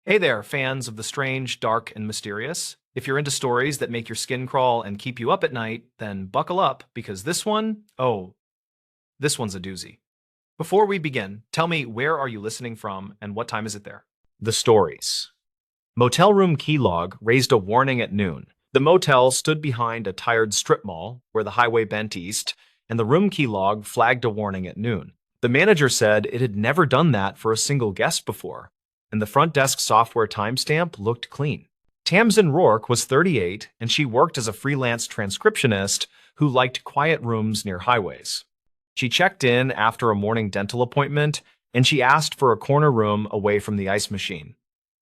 Hey there, fans of the strange, dark, and mysterious. If you're into stories that make your skin crawl and keep you up at night, then buckle up because this one's a doozy. Before we begin, tell me, where are you listening from and what time is it there? The stories. Motel room key log raised a warning at noon. The motel stood behind a tired strip mall where the highway bent east, and the room key log flagged a warning at noon. The manager said it had never done that for a single guest before, and the front desk software timestamp looked clean. Tamsin Rourke was 38, and she worked as a freelance transcriptionist who liked quiet rooms near highways. She checked in after a morning dental appointment, and she asked for a corner room away from the ice machine.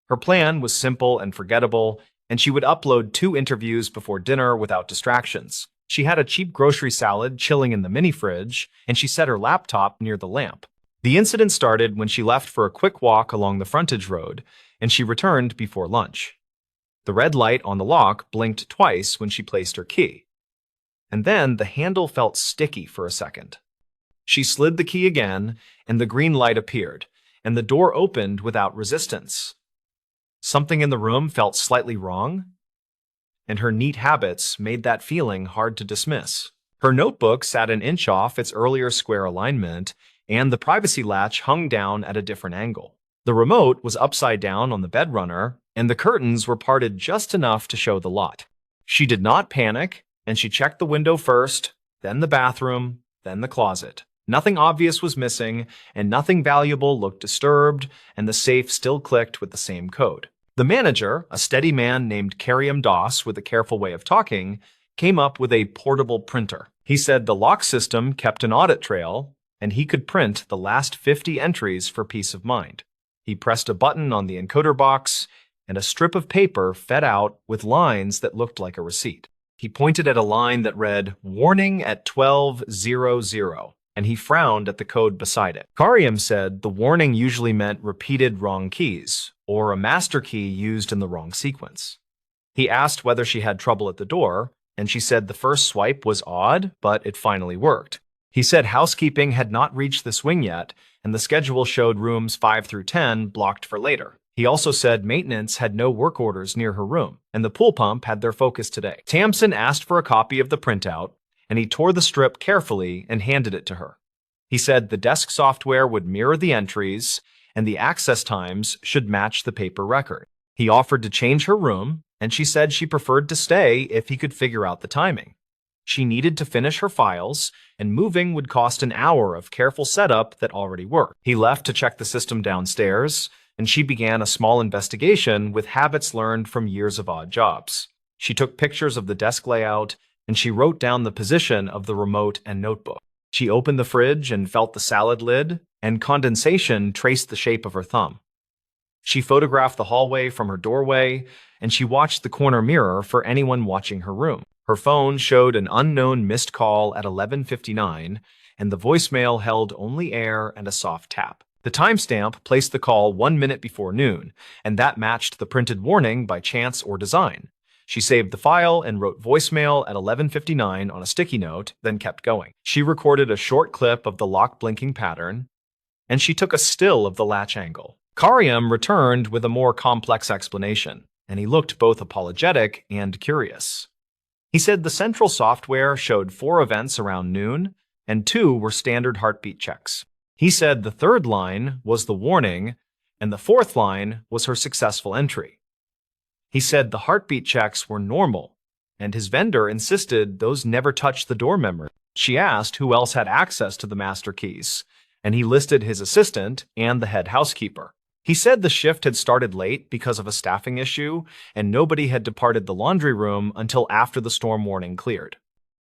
Her plan was simple and forgettable, and she would upload 2 interviews before dinner without distractions. She had a cheap grocery salad chilling in the mini fridge, and she set her laptop near the lamp. The incident started when she left for a quick walk along the frontage road, and she returned before lunch. The red light on the lock blinked twice when she placed her key. And then the handle felt sticky for a second. She slid the key again, and the green light appeared, and the door opened without resistance. Something in the room felt slightly wrong, and her neat habits made that feeling hard to dismiss. Her notebook sat an inch off its earlier square alignment, and the privacy latch hung down at a different angle. The remote was upside down on the bed runner, and the curtains were parted just enough to show the lot. She did not panic, and she checked the window first, then the bathroom, then the closet. Nothing obvious was missing, and nothing valuable looked disturbed, and the safe still clicked with the same code. The manager, a steady man named Karim Doss with a careful way of talking, came up with a portable printer. He said the lock system kept an audit trail, and he could print the last 50 entries for peace of mind. He pressed a button on the encoder box, and a strip of paper fed out with lines that looked like a receipt. He pointed at a line that read, "Warning at 12:00, and he frowned at the code beside it. Karim said the warning usually meant repeated wrong keys, or a master key used in the wrong sequence. He asked whether she had trouble at the door, and she said the first swipe was odd, but it finally worked. He said housekeeping had not reached the swing yet, and the schedule showed rooms 5 through 10 blocked for later. He also said maintenance had no work orders near her room, and the pool pump had their focus today. Tamsin asked for a copy of the printout, and he tore the strip carefully and handed it to her. He said the desk software would mirror the entries, and the access times should match the paper record. He offered to change her room, and she said she preferred to stay if he could figure out the timing. She needed to finish her files, and moving would cost an hour of careful setup that already worked. He left to check the system downstairs, and she began a small investigation with habits learned from years of odd jobs. She took pictures of the desk layout, and she wrote down the position of the remote and notebook. She opened the fridge and felt the salad lid, and condensation traced the shape of her thumb. She photographed the hallway from her doorway, and she watched the corner mirror for anyone watching her room. Her phone showed an unknown missed call at 11:59, and the voicemail held only air and a soft tap. The timestamp placed the call 1 minute before noon, and that matched the printed warning by chance or design. She saved the file and wrote voicemail at 11:59 on a sticky note, then kept going. She recorded a short clip of the lock blinking pattern, and she took a still of the latch angle. Karim returned with a more complex explanation, and he looked both apologetic and curious. He said the central software showed 4 events around noon, and 2 were standard heartbeat checks. He said the 3rd line was the warning, and the 4th line was her successful entry. He said the heartbeat checks were normal, and his vendor insisted those never touched the door memory. She asked who else had access to the master keys, and he listed his assistant and the head housekeeper. He said the shift had started late because of a staffing issue, and nobody had departed the laundry room until after the storm warning cleared.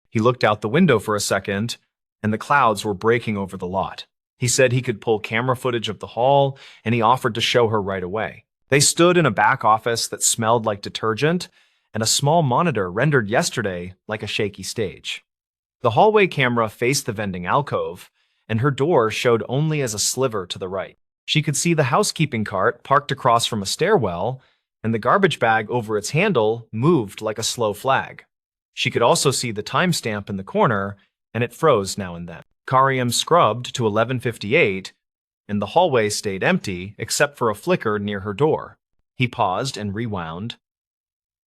He looked out the window for a second, and the clouds were breaking over the lot. He said he could pull camera footage of the hall, and he offered to show her right away. They stood in a back office that smelled like detergent, and a small monitor rendered yesterday like a shaky stage. The hallway camera faced the vending alcove, and her door showed only as a sliver to the right. She could see the housekeeping cart parked across from a stairwell, and the garbage bag over its handle moved like a slow flag. She could also see the timestamp in the corner, and it froze now and then. Karim scrubbed to 11:58, and the hallway stayed empty except for a flicker near her door. He paused and rewound,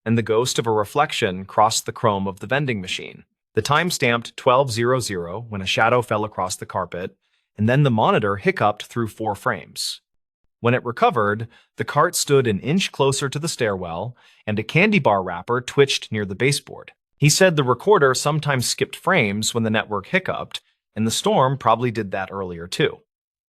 and the ghost of a reflection crossed the chrome of the vending machine. The time stamped 12:00 when a shadow fell across the carpet, and then the monitor hiccuped through 4 frames. When it recovered, the cart stood an inch closer to the stairwell, and a candy bar wrapper twitched near the baseboard. He said the recorder sometimes skipped frames when the network hiccuped, and the storm probably did that earlier too.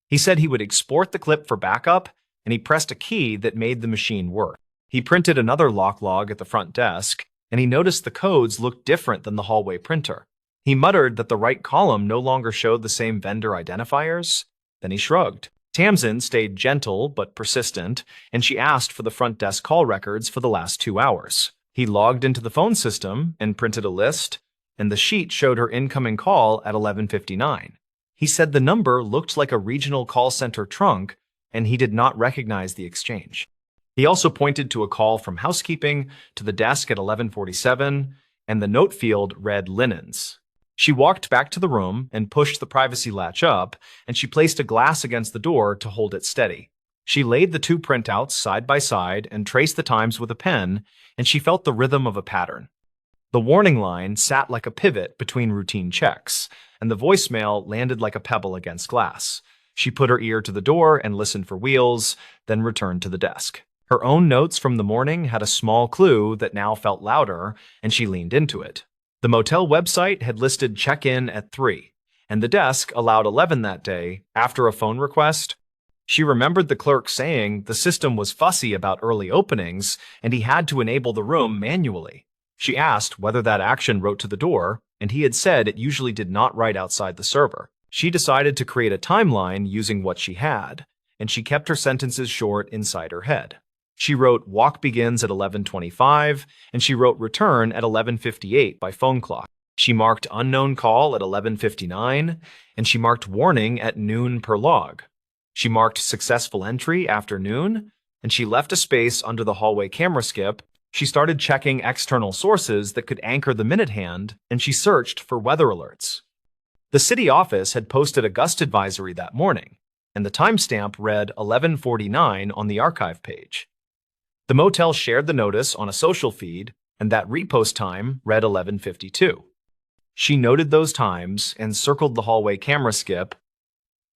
He said he would export the clip for backup, and he pressed a key that made the machine work. He printed another lock log at the front desk, and he noticed the codes looked different than the hallway printer. He muttered that the right column no longer showed the same vendor identifiers. Then he shrugged. Tamsin stayed gentle but persistent, and she asked for the front desk call records for the last 2 hours. He logged into the phone system and printed a list, and the sheet showed her incoming call at 11:59. He said the number looked like a regional call center trunk, and he did not recognize the exchange. He also pointed to a call from housekeeping to the desk at 11:47, and the note field read linens. She walked back to the room and pushed the privacy latch up, and she placed a glass against the door to hold it steady. She laid the 2 printouts side by side and traced the times with a pen, and she felt the rhythm of a pattern. The warning line sat like a pivot between routine checks, and the voicemail landed like a pebble against glass. She put her ear to the door and listened for wheels, then returned to the desk. Her own notes from the morning had a small clue that now felt louder, and she leaned into it. The motel website had listed check-in at 3, and the desk allowed 11 that day after a phone request. She remembered the clerk saying the system was fussy about early openings, and he had to enable the room manually. She asked whether that action wrote to the door, and he had said it usually did not write outside the server. She decided to create a timeline using what she had, and she kept her sentences short inside her head. She wrote walk begins at 11:25, and she wrote return at 11:58 by phone clock. She marked unknown call at 11:59, and she marked warning at noon per log. She marked successful entry after noon, and she left a space under the hallway camera skip. She started checking external sources that could anchor the minute hand, and she searched for weather alerts. The city office had posted a gust advisory that morning, and the timestamp read 11:49 on the archive page. The motel shared the notice on a social feed, and that repost time read 11:52. She noted those times and circled the hallway camera skip,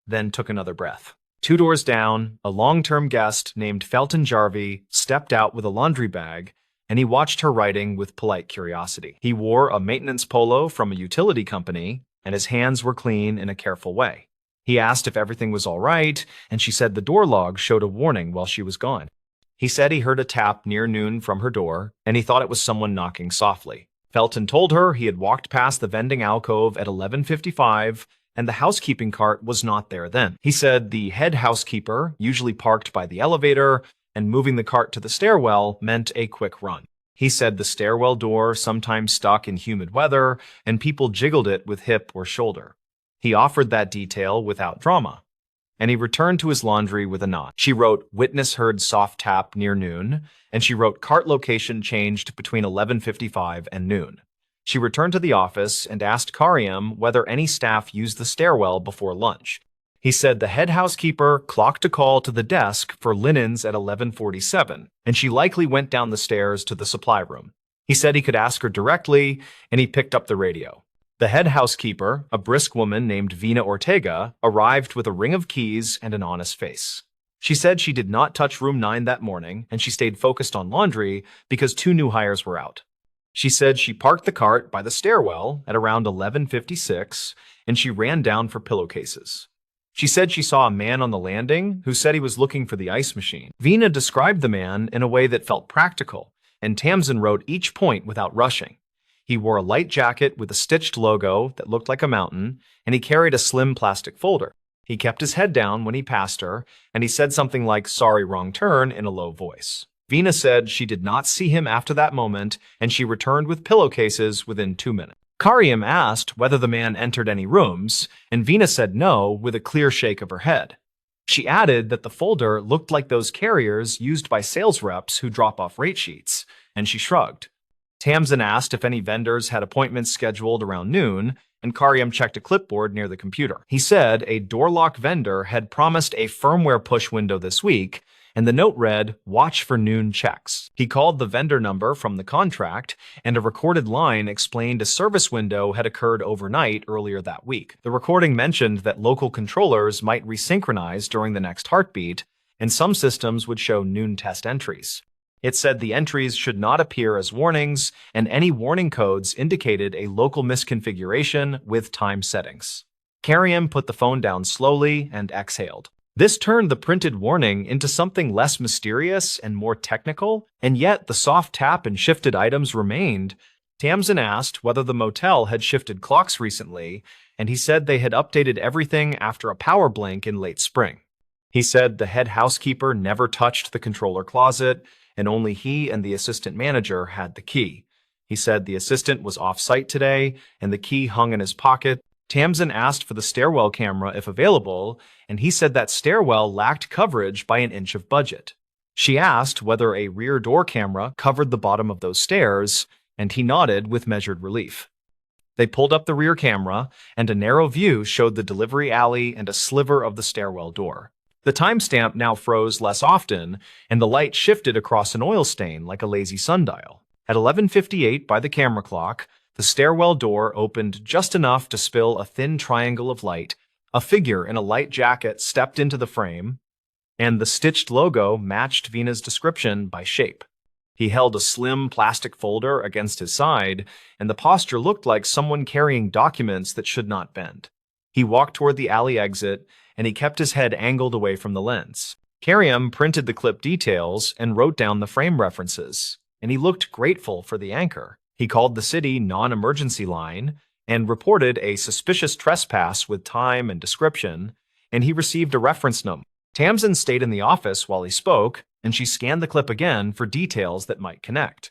then took another breath. 2 doors down, a long-term guest named Felton Jarvie stepped out with a laundry bag, and he watched her writing with polite curiosity. He wore a maintenance polo from a utility company, and his hands were clean in a careful way. He asked if everything was all right, and she said the door log showed a warning while she was gone. He said he heard a tap near noon from her door, and he thought it was someone knocking softly. Felton told her he had walked past the vending alcove at 11:55, and the housekeeping cart was not there then. He said the head housekeeper usually parked by the elevator, and moving the cart to the stairwell meant a quick run. He said the stairwell door sometimes stuck in humid weather, and people jiggled it with hip or shoulder. He offered that detail without drama, and he returned to his laundry with a nod. She wrote, witness heard soft tap near noon, and she wrote cart location changed between 11:55 and noon. She returned to the office and asked Karyam whether any staff used the stairwell before lunch. He said the head housekeeper clocked a call to the desk for linens at 11:47, and she likely went down the stairs to the supply room. He said he could ask her directly, and he picked up the radio. The head housekeeper, a brisk woman named Vina Ortega, arrived with a ring of keys and an honest face. She said she did not touch room 9 that morning, and she stayed focused on laundry because 2 new hires were out. She said she parked the cart by the stairwell at around 11:56, and she ran down for pillowcases. She said she saw a man on the landing who said he was looking for the ice machine. Vina described the man in a way that felt practical, and Tamsin wrote each point without rushing. He wore a light jacket with a stitched logo that looked like a mountain, and he carried a slim plastic folder. He kept his head down when he passed her, and he said something like, "Sorry, wrong turn," in a low voice. Vina said she did not see him after that moment, and she returned with pillowcases within 2 minutes. Karyam asked whether the man entered any rooms, and Vina said no with a clear shake of her head. She added that the folder looked like those carriers used by sales reps who drop off rate sheets, and she shrugged. Tamsin asked if any vendors had appointments scheduled around noon, and Karyam checked a clipboard near the computer. He said a door lock vendor had promised a firmware push window this week, and the note read, "Watch for noon checks." He called the vendor number from the contract, and a recorded line explained a service window had occurred overnight earlier that week. The recording mentioned that local controllers might resynchronize during the next heartbeat, and some systems would show noon test entries. It said the entries should not appear as warnings, and any warning codes indicated a local misconfiguration with time settings. Karim put the phone down slowly and exhaled. This turned the printed warning into something less mysterious and more technical, and yet the soft tap and shifted items remained. Tamsin asked whether the motel had shifted clocks recently, and he said they had updated everything after a power blink in late spring. He said the head housekeeper never touched the controller closet, and only he and the assistant manager had the key. He said the assistant was off-site today, and the key hung in his pocket. Tamsin asked for the stairwell camera if available, and he said that stairwell lacked coverage by an inch of budget. She asked whether a rear door camera covered the bottom of those stairs, and he nodded with measured relief. They pulled up the rear camera, and a narrow view showed the delivery alley and a sliver of the stairwell door. The timestamp now froze less often, and the light shifted across an oil stain like a lazy sundial. At 11:58 by the camera clock, the stairwell door opened just enough to spill a thin triangle of light. A figure in a light jacket stepped into the frame, and the stitched logo matched Vina's description by shape. He held a slim plastic folder against his side, and the posture looked like someone carrying documents that should not bend. He walked toward the alley exit, and he kept his head angled away from the lens. Karim printed the clip details and wrote down the frame references, and he looked grateful for the anchor. He called the city non-emergency line and reported a suspicious trespass with time and description, and he received a reference number. Tamsin stayed in the office while he spoke, and she scanned the clip again for details that might connect.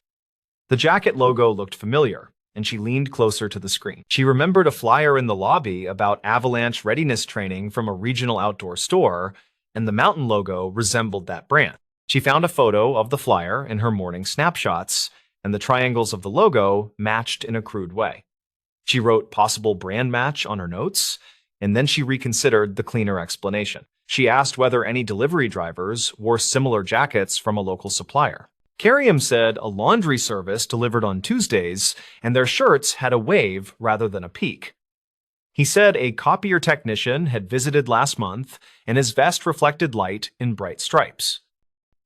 The jacket logo looked familiar, and she leaned closer to the screen. She remembered a flyer in the lobby about avalanche readiness training from a regional outdoor store, and the mountain logo resembled that brand. She found a photo of the flyer in her morning snapshots, and the triangles of the logo matched in a crude way. She wrote possible brand match on her notes, and then she reconsidered the cleaner explanation. She asked whether any delivery drivers wore similar jackets from a local supplier. Karim said a laundry service delivered on Tuesdays, and their shirts had a wave rather than a peak. He said a copier technician had visited last month, and his vest reflected light in bright stripes.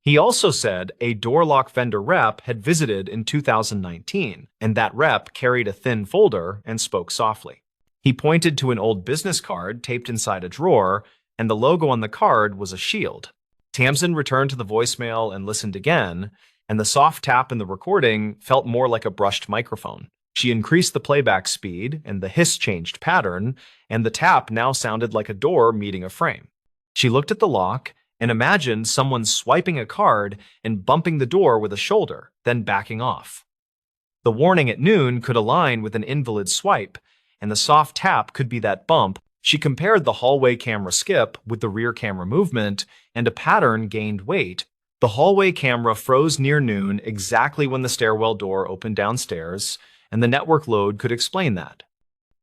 He also said a door lock vendor rep had visited in 2019, and that rep carried a thin folder and spoke softly. He pointed to an old business card taped inside a drawer, and the logo on the card was a shield. Tamsin returned to the voicemail and listened again, and the soft tap in the recording felt more like a brushed microphone. She increased the playback speed, and the hiss changed pattern, and the tap now sounded like a door meeting a frame. She looked at the lock and imagined someone swiping a card and bumping the door with a shoulder, then backing off. The warning at noon could align with an invalid swipe, and the soft tap could be that bump. She compared the hallway camera skip with the rear camera movement, and a pattern gained weight. The hallway camera froze near noon exactly when the stairwell door opened downstairs, and the network load could explain that.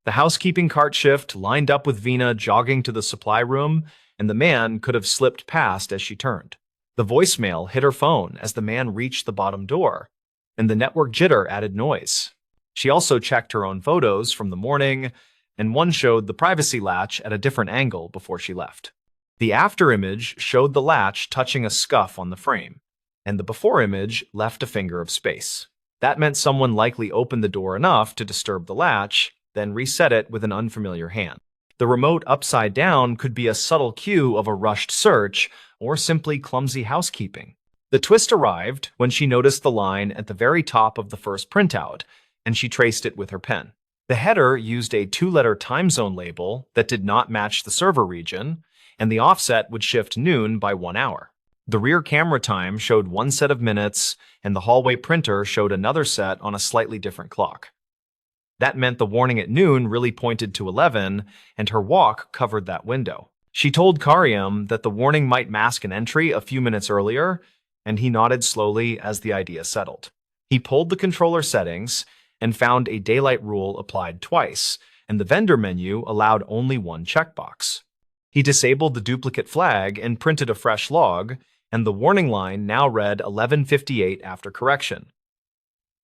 The housekeeping cart shift lined up with Vina jogging to the supply room, and the man could have slipped past as she turned. The voicemail hit her phone as the man reached the bottom door, and the network jitter added noise. She also checked her own photos from the morning, and one showed the privacy latch at a different angle before she left. The after image showed the latch touching a scuff on the frame, and the before image left a finger of space. That meant someone likely opened the door enough to disturb the latch, then reset it with an unfamiliar hand. The remote upside down could be a subtle cue of a rushed search or simply clumsy housekeeping. The twist arrived when she noticed the line at the very top of the first printout, and she traced it with her pen. The header used a 2-letter time zone label that did not match the server region, and the offset would shift noon by 1 hour. The rear camera time showed one set of minutes, and the hallway printer showed another set on a slightly different clock. That meant the warning at noon really pointed to 11, and her walk covered that window. She told Karim that the warning might mask an entry a few minutes earlier, and he nodded slowly as the idea settled. He pulled the controller settings and found a daylight rule applied twice, and the vendor menu allowed only one checkbox. He disabled the duplicate flag and printed a fresh log, and the warning line now read 11:58 after correction.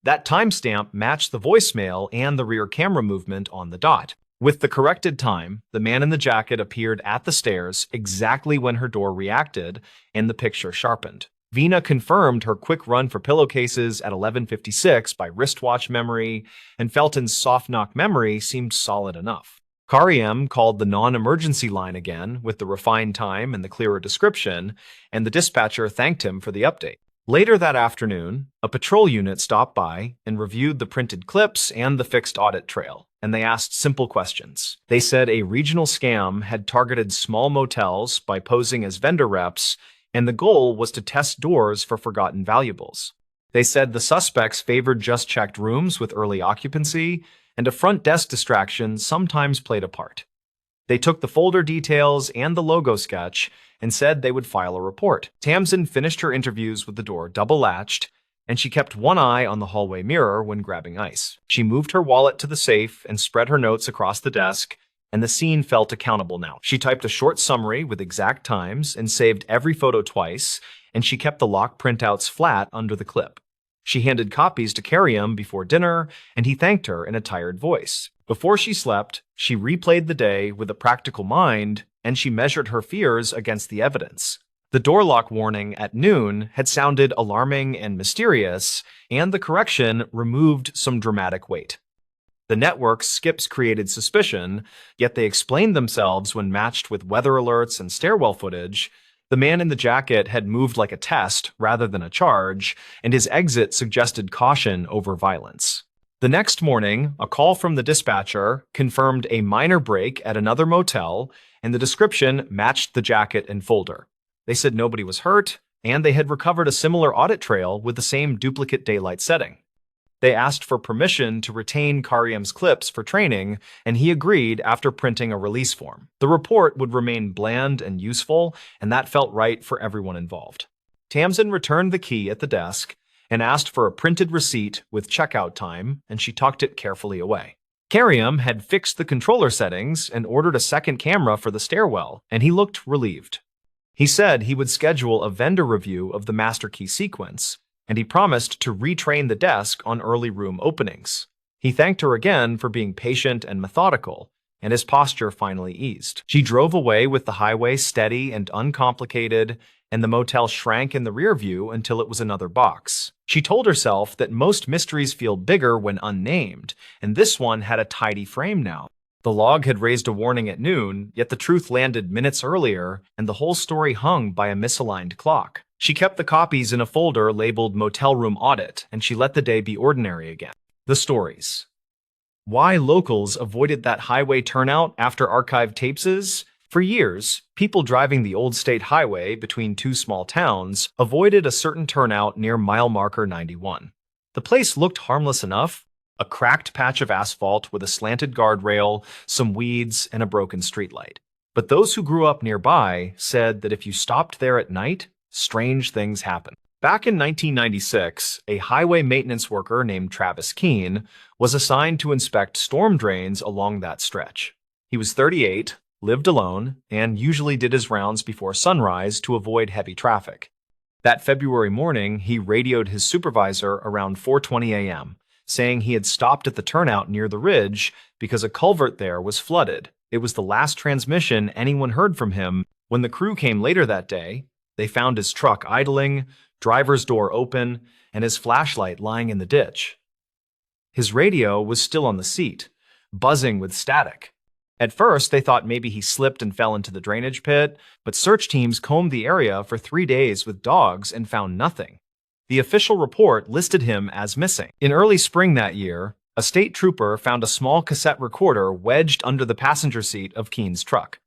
That timestamp matched the voicemail and the rear camera movement on the dot. With the corrected time, the man in the jacket appeared at the stairs exactly when her door reacted, and the picture sharpened. Vina confirmed her quick run for pillowcases at 11:56 by wristwatch memory, and Felton's soft knock memory seemed solid enough. Karim called the non-emergency line again with the refined time and the clearer description, and the dispatcher thanked him for the update. Later that afternoon, a patrol unit stopped by and reviewed the printed clips and the fixed audit trail, and they asked simple questions. They said a regional scam had targeted small motels by posing as vendor reps, and the goal was to test doors for forgotten valuables. They said the suspects favored just-checked rooms with early occupancy, and a front desk distraction sometimes played a part. They took the folder details and the logo sketch and said they would file a report. Tamsin finished her interviews with the door double-latched, and she kept one eye on the hallway mirror when grabbing ice. She moved her wallet to the safe and spread her notes across the desk, and the scene felt accountable now. She typed a short summary with exact times and saved every photo twice, and she kept the lock printouts flat under the clip. She handed copies to Karim before dinner, and he thanked her in a tired voice. Before she slept, she replayed the day with a practical mind, and she measured her fears against the evidence. The door lock warning at noon had sounded alarming and mysterious, and the correction removed some dramatic weight. The network's skips created suspicion, yet they explained themselves when matched with weather alerts and stairwell footage. The man in the jacket had moved like a test rather than a charge, and his exit suggested caution over violence. The next morning, a call from the dispatcher confirmed a minor break at another motel, and the description matched the jacket and folder. They said nobody was hurt, and they had recovered a similar audit trail with the same duplicate daylight setting. They asked for permission to retain Karim's clips for training, and he agreed after printing a release form. The report would remain bland and useful, and that felt right for everyone involved. Tamsin returned the key at the desk and asked for a printed receipt with checkout time, and she tucked it carefully away. Karim had fixed the controller settings and ordered a second camera for the stairwell, and he looked relieved. He said he would schedule a vendor review of the master key sequence, and he promised to retrain the desk on early room openings. He thanked her again for being patient and methodical, and his posture finally eased. She drove away with the highway steady and uncomplicated, and the motel shrank in the rear view until it was another box. She told herself that most mysteries feel bigger when unnamed, and this one had a tidy frame now. The log had raised a warning at noon, yet the truth landed minutes earlier, and the whole story hung by a misaligned clock. She kept the copies in a folder labeled Motel Room Audit, and she let the day be ordinary again. The stories. Why locals avoided that highway turnout after archived tapes? For years, people driving the old state highway between two small towns avoided a certain turnout near mile marker 91. The place looked harmless enough, a cracked patch of asphalt with a slanted guardrail, some weeds, and a broken streetlight. But those who grew up nearby said that if you stopped there at night, strange things happened. Back in 1996, a highway maintenance worker named Travis Keene was assigned to inspect storm drains along that stretch. He was 38, lived alone, and usually did his rounds before sunrise to avoid heavy traffic. That February morning, he radioed his supervisor around 4:20 a.m., saying he had stopped at the turnout near the ridge because a culvert there was flooded. It was the last transmission anyone heard from him. When the crew came later that day, they found his truck idling, driver's door open, and his flashlight lying in the ditch. His radio was still on the seat, buzzing with static. At first, they thought maybe he slipped and fell into the drainage pit, but search teams combed the area for 3 days with dogs and found nothing. The official report listed him as missing. In early spring that year, a state trooper found a small cassette recorder wedged under the passenger seat of Keene's truck.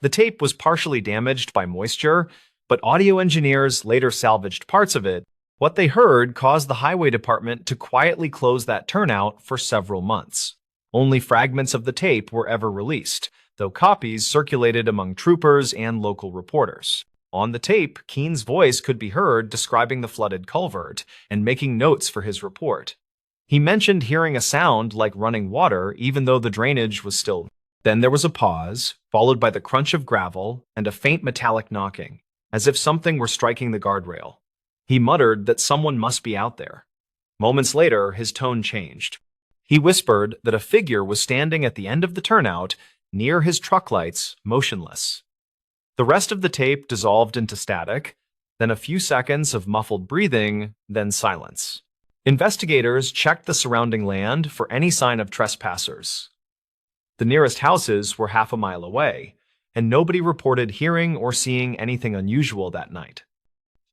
The tape was partially damaged by moisture, but audio engineers later salvaged parts of it. What they heard caused the highway department to quietly close that turnout for several months. Only fragments of the tape were ever released, though copies circulated among troopers and local reporters. On the tape, Keene's voice could be heard describing the flooded culvert and making notes for his report. He mentioned hearing a sound like running water even though the drainage was still. Then there was a pause, followed by the crunch of gravel and a faint metallic knocking. as if something were striking the guardrail. He muttered that someone must be out there. Moments later, his tone changed. He whispered that a figure was standing at the end of the turnout, near his truck lights, motionless. The rest of the tape dissolved into static, then a few seconds of muffled breathing, then silence. Investigators checked the surrounding land for any sign of trespassers. The nearest houses were half a mile away, and nobody reported hearing or seeing anything unusual that night.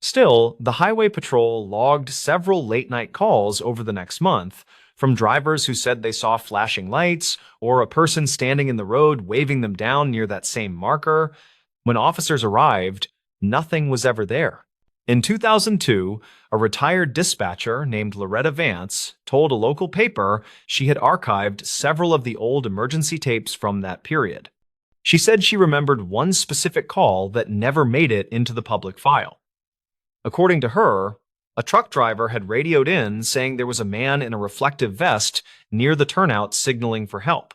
Still, the Highway Patrol logged several late-night calls over the next month from drivers who said they saw flashing lights or a person standing in the road waving them down near that same marker. When officers arrived, nothing was ever there. In 2002, a retired dispatcher named Loretta Vance told a local paper she had archived several of the old emergency tapes from that period. She said she remembered one specific call that never made it into the public file. According to her, a truck driver had radioed in saying there was a man in a reflective vest near the turnout signaling for help.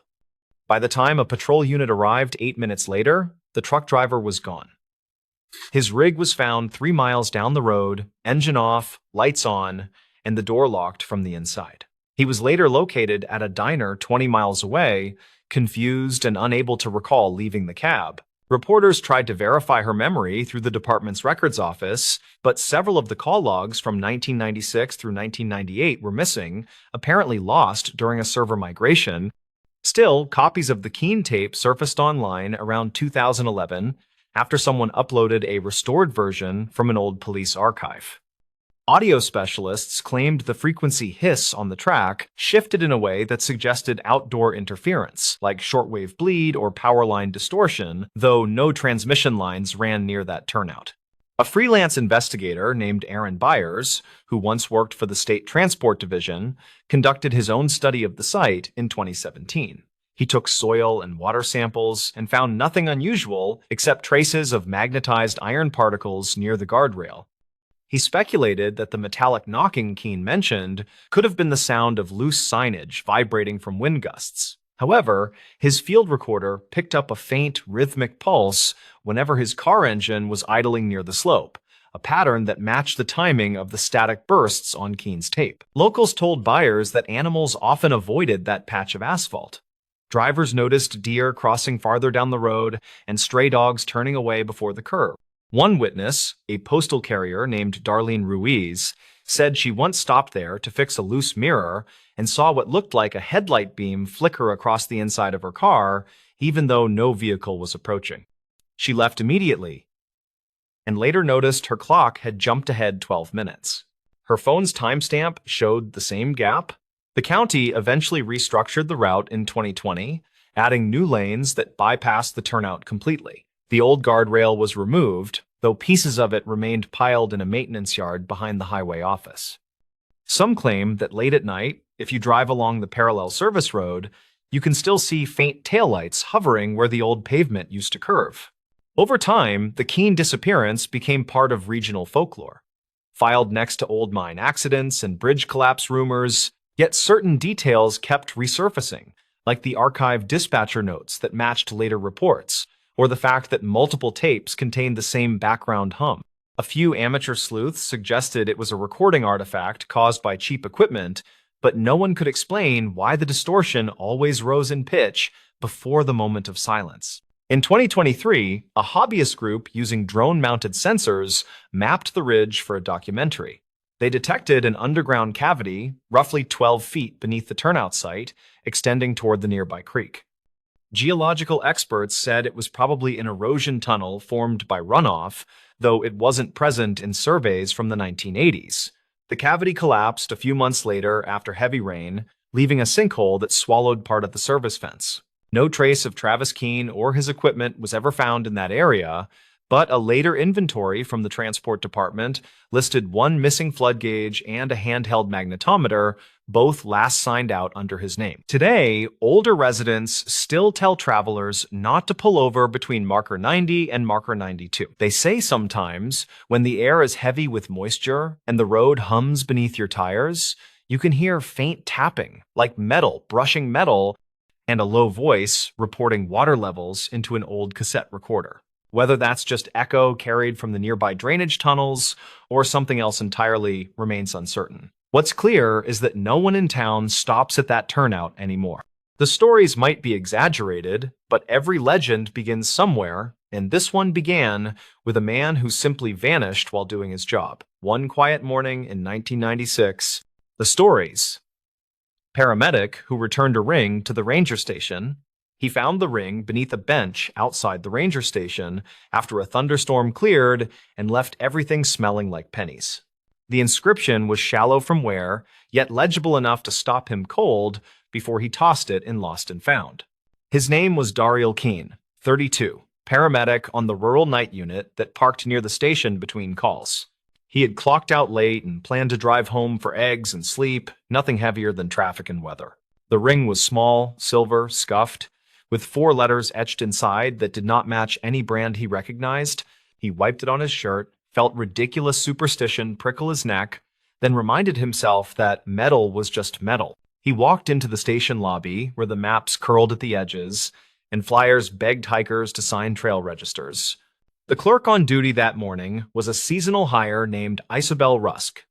By the time a patrol unit arrived 8 minutes later, the truck driver was gone. His rig was found 3 miles down the road, engine off, lights on, and the door locked from the inside. He was later located at a diner 20 miles away, confused and unable to recall leaving the cab. Reporters tried to verify her memory through the department's records office, but several of the call logs from 1996 through 1998 were missing, apparently lost during a server migration. Still, copies of the Keene tape surfaced online around 2011 after someone uploaded a restored version from an old police archive. Audio specialists claimed the frequency hiss on the track shifted in a way that suggested outdoor interference, like shortwave bleed or power line distortion, though no transmission lines ran near that turnout. A freelance investigator named Aaron Byers, who once worked for the State Transport Division, conducted his own study of the site in 2017. He took soil and water samples and found nothing unusual except traces of magnetized iron particles near the guardrail. He speculated that the metallic knocking Keene mentioned could have been the sound of loose signage vibrating from wind gusts. However, his field recorder picked up a faint, rhythmic pulse whenever his car engine was idling near the slope, a pattern that matched the timing of the static bursts on Keene's tape. Locals told Byers that animals often avoided that patch of asphalt. Drivers noticed deer crossing farther down the road and stray dogs turning away before the curve. One witness, a postal carrier named Darlene Ruiz, said she once stopped there to fix a loose mirror and saw what looked like a headlight beam flicker across the inside of her car, even though no vehicle was approaching. She left immediately and later noticed her clock had jumped ahead 12 minutes. Her phone's timestamp showed the same gap. The county eventually restructured the route in 2020, adding new lanes that bypassed the turnout completely. The old guardrail was removed, though pieces of it remained piled in a maintenance yard behind the highway office. Some claim that late at night, if you drive along the parallel service road, you can still see faint taillights hovering where the old pavement used to curve. Over time, the Keene disappearance became part of regional folklore, filed next to old mine accidents and bridge collapse rumors, yet certain details kept resurfacing, like the archived dispatcher notes that matched later reports, or the fact that multiple tapes contained the same background hum. A few amateur sleuths suggested it was a recording artifact caused by cheap equipment, but no one could explain why the distortion always rose in pitch before the moment of silence. In 2023, a hobbyist group using drone-mounted sensors mapped the ridge for a documentary. They detected an underground cavity, roughly 12 feet beneath the turnout site, extending toward the nearby creek. Geological experts said it was probably an erosion tunnel formed by runoff, though it wasn't present in surveys from the 1980s. The cavity collapsed a few months later after heavy rain, leaving a sinkhole that swallowed part of the service fence. No trace of Travis Keene or his equipment was ever found in that area, but a later inventory from the transport department listed one missing flood gauge and a handheld magnetometer, both last signed out under his name. Today, older residents still tell travelers not to pull over between marker 90 and marker 92. They say sometimes, when the air is heavy with moisture and the road hums beneath your tires, you can hear faint tapping, like metal brushing metal, and a low voice reporting water levels into an old cassette recorder. Whether that's just echo carried from the nearby drainage tunnels or something else entirely remains uncertain. What's clear is that no one in town stops at that turnout anymore. The stories might be exaggerated, but every legend begins somewhere, and this one began with a man who simply vanished while doing his job. One quiet morning in 1996, the stories. Paramedic who returned a ring to the ranger station. He found the ring beneath a bench outside the ranger station after a thunderstorm cleared and left everything smelling like pennies. The inscription was shallow from wear, yet legible enough to stop him cold before he tossed it in Lost and Found. His name was Daryl Keene, 32, paramedic on the rural night unit that parked near the station between calls. He had clocked out late and planned to drive home for eggs and sleep, nothing heavier than traffic and weather. The ring was small, silver, scuffed, with 4 letters etched inside that did not match any brand he recognized. He wiped it on his shirt, felt ridiculous superstition prickle his neck, then reminded himself that metal was just metal. He walked into the station lobby where the maps curled at the edges and flyers begged hikers to sign trail registers. The clerk on duty that morning was a seasonal hire named Isabel Rusk,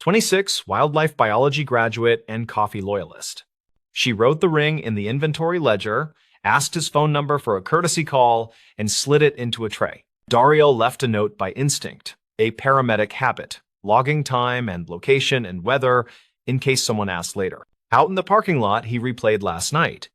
26, wildlife biology graduate and coffee loyalist. She wrote the ring in the inventory ledger, asked his phone number for a courtesy call, and slid it into a tray. Dario left a note by instinct, a paramedic habit, logging time and location and weather in case someone asked later. Out in the parking lot, he replayed last night,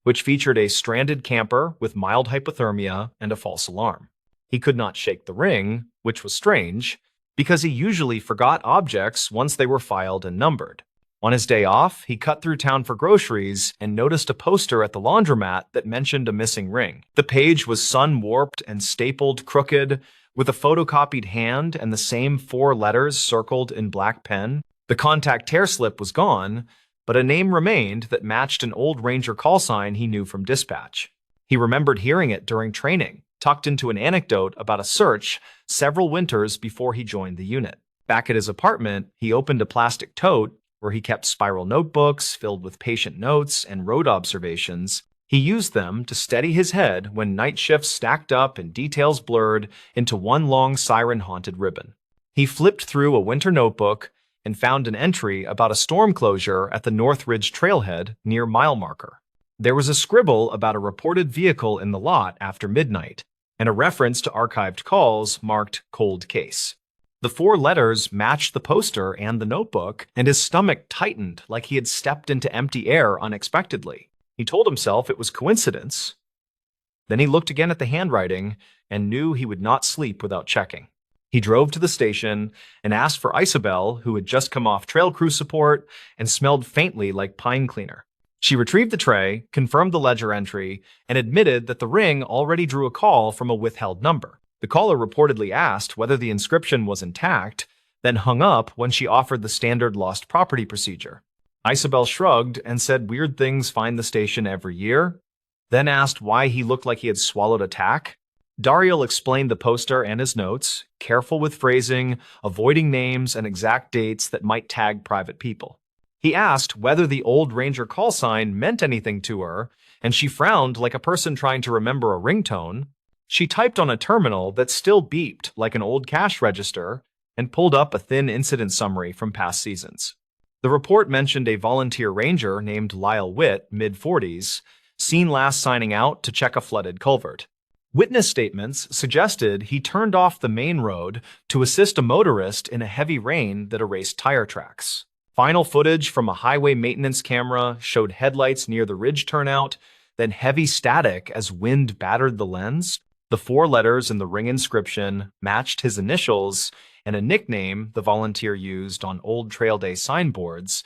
which featured a stranded camper with mild hypothermia and a false alarm. He could not shake the ring, which was strange, because he usually forgot objects once they were filed and numbered. On his day off, he cut through town for groceries and noticed a poster at the laundromat that mentioned a missing ring. The page was sun-warped and stapled crooked, with a photocopied hand and the same 4 letters circled in black pen. The contact tear slip was gone, but a name remained that matched an old Ranger call sign he knew from dispatch. He remembered hearing it during training, tucked into an anecdote about a search several winters before he joined the unit. Back at his apartment, he opened a plastic tote where he kept spiral notebooks filled with patient notes and road observations. He used them to steady his head when night shifts stacked up and details blurred into one long siren-haunted ribbon. He flipped through a winter notebook and found an entry about a storm closure at the North Ridge trailhead near mile marker. There was a scribble about a reported vehicle in the lot after midnight, and a reference to archived calls marked cold case. The 4 letters matched the poster and the notebook, and his stomach tightened like he had stepped into empty air unexpectedly. He told himself it was coincidence. Then he looked again at the handwriting and knew he would not sleep without checking. He drove to the station and asked for Isabel, who had just come off trail crew support and smelled faintly like pine cleaner. She retrieved the tray, confirmed the ledger entry, and admitted that the ring already drew a call from a withheld number. The caller reportedly asked whether the inscription was intact, then hung up when she offered the standard lost property procedure. Isabel shrugged and said weird things find the station every year, then asked why he looked like he had swallowed a tack. Daryl explained the poster and his notes, careful with phrasing, avoiding names and exact dates that might tag private people. He asked whether the old Ranger call sign meant anything to her, and she frowned like a person trying to remember a ringtone. She typed on a terminal that still beeped like an old cash register and pulled up a thin incident summary from past seasons. The report mentioned a volunteer ranger named Lyle Witt, mid-40s, seen last signing out to check a flooded culvert. Witness statements suggested he turned off the main road to assist a motorist in a heavy rain that erased tire tracks. Final footage from a highway maintenance camera showed headlights near the ridge turnout, then heavy static as wind battered the lens. The 4 letters in the ring inscription matched his initials and a nickname the volunteer used on old trail day signboards.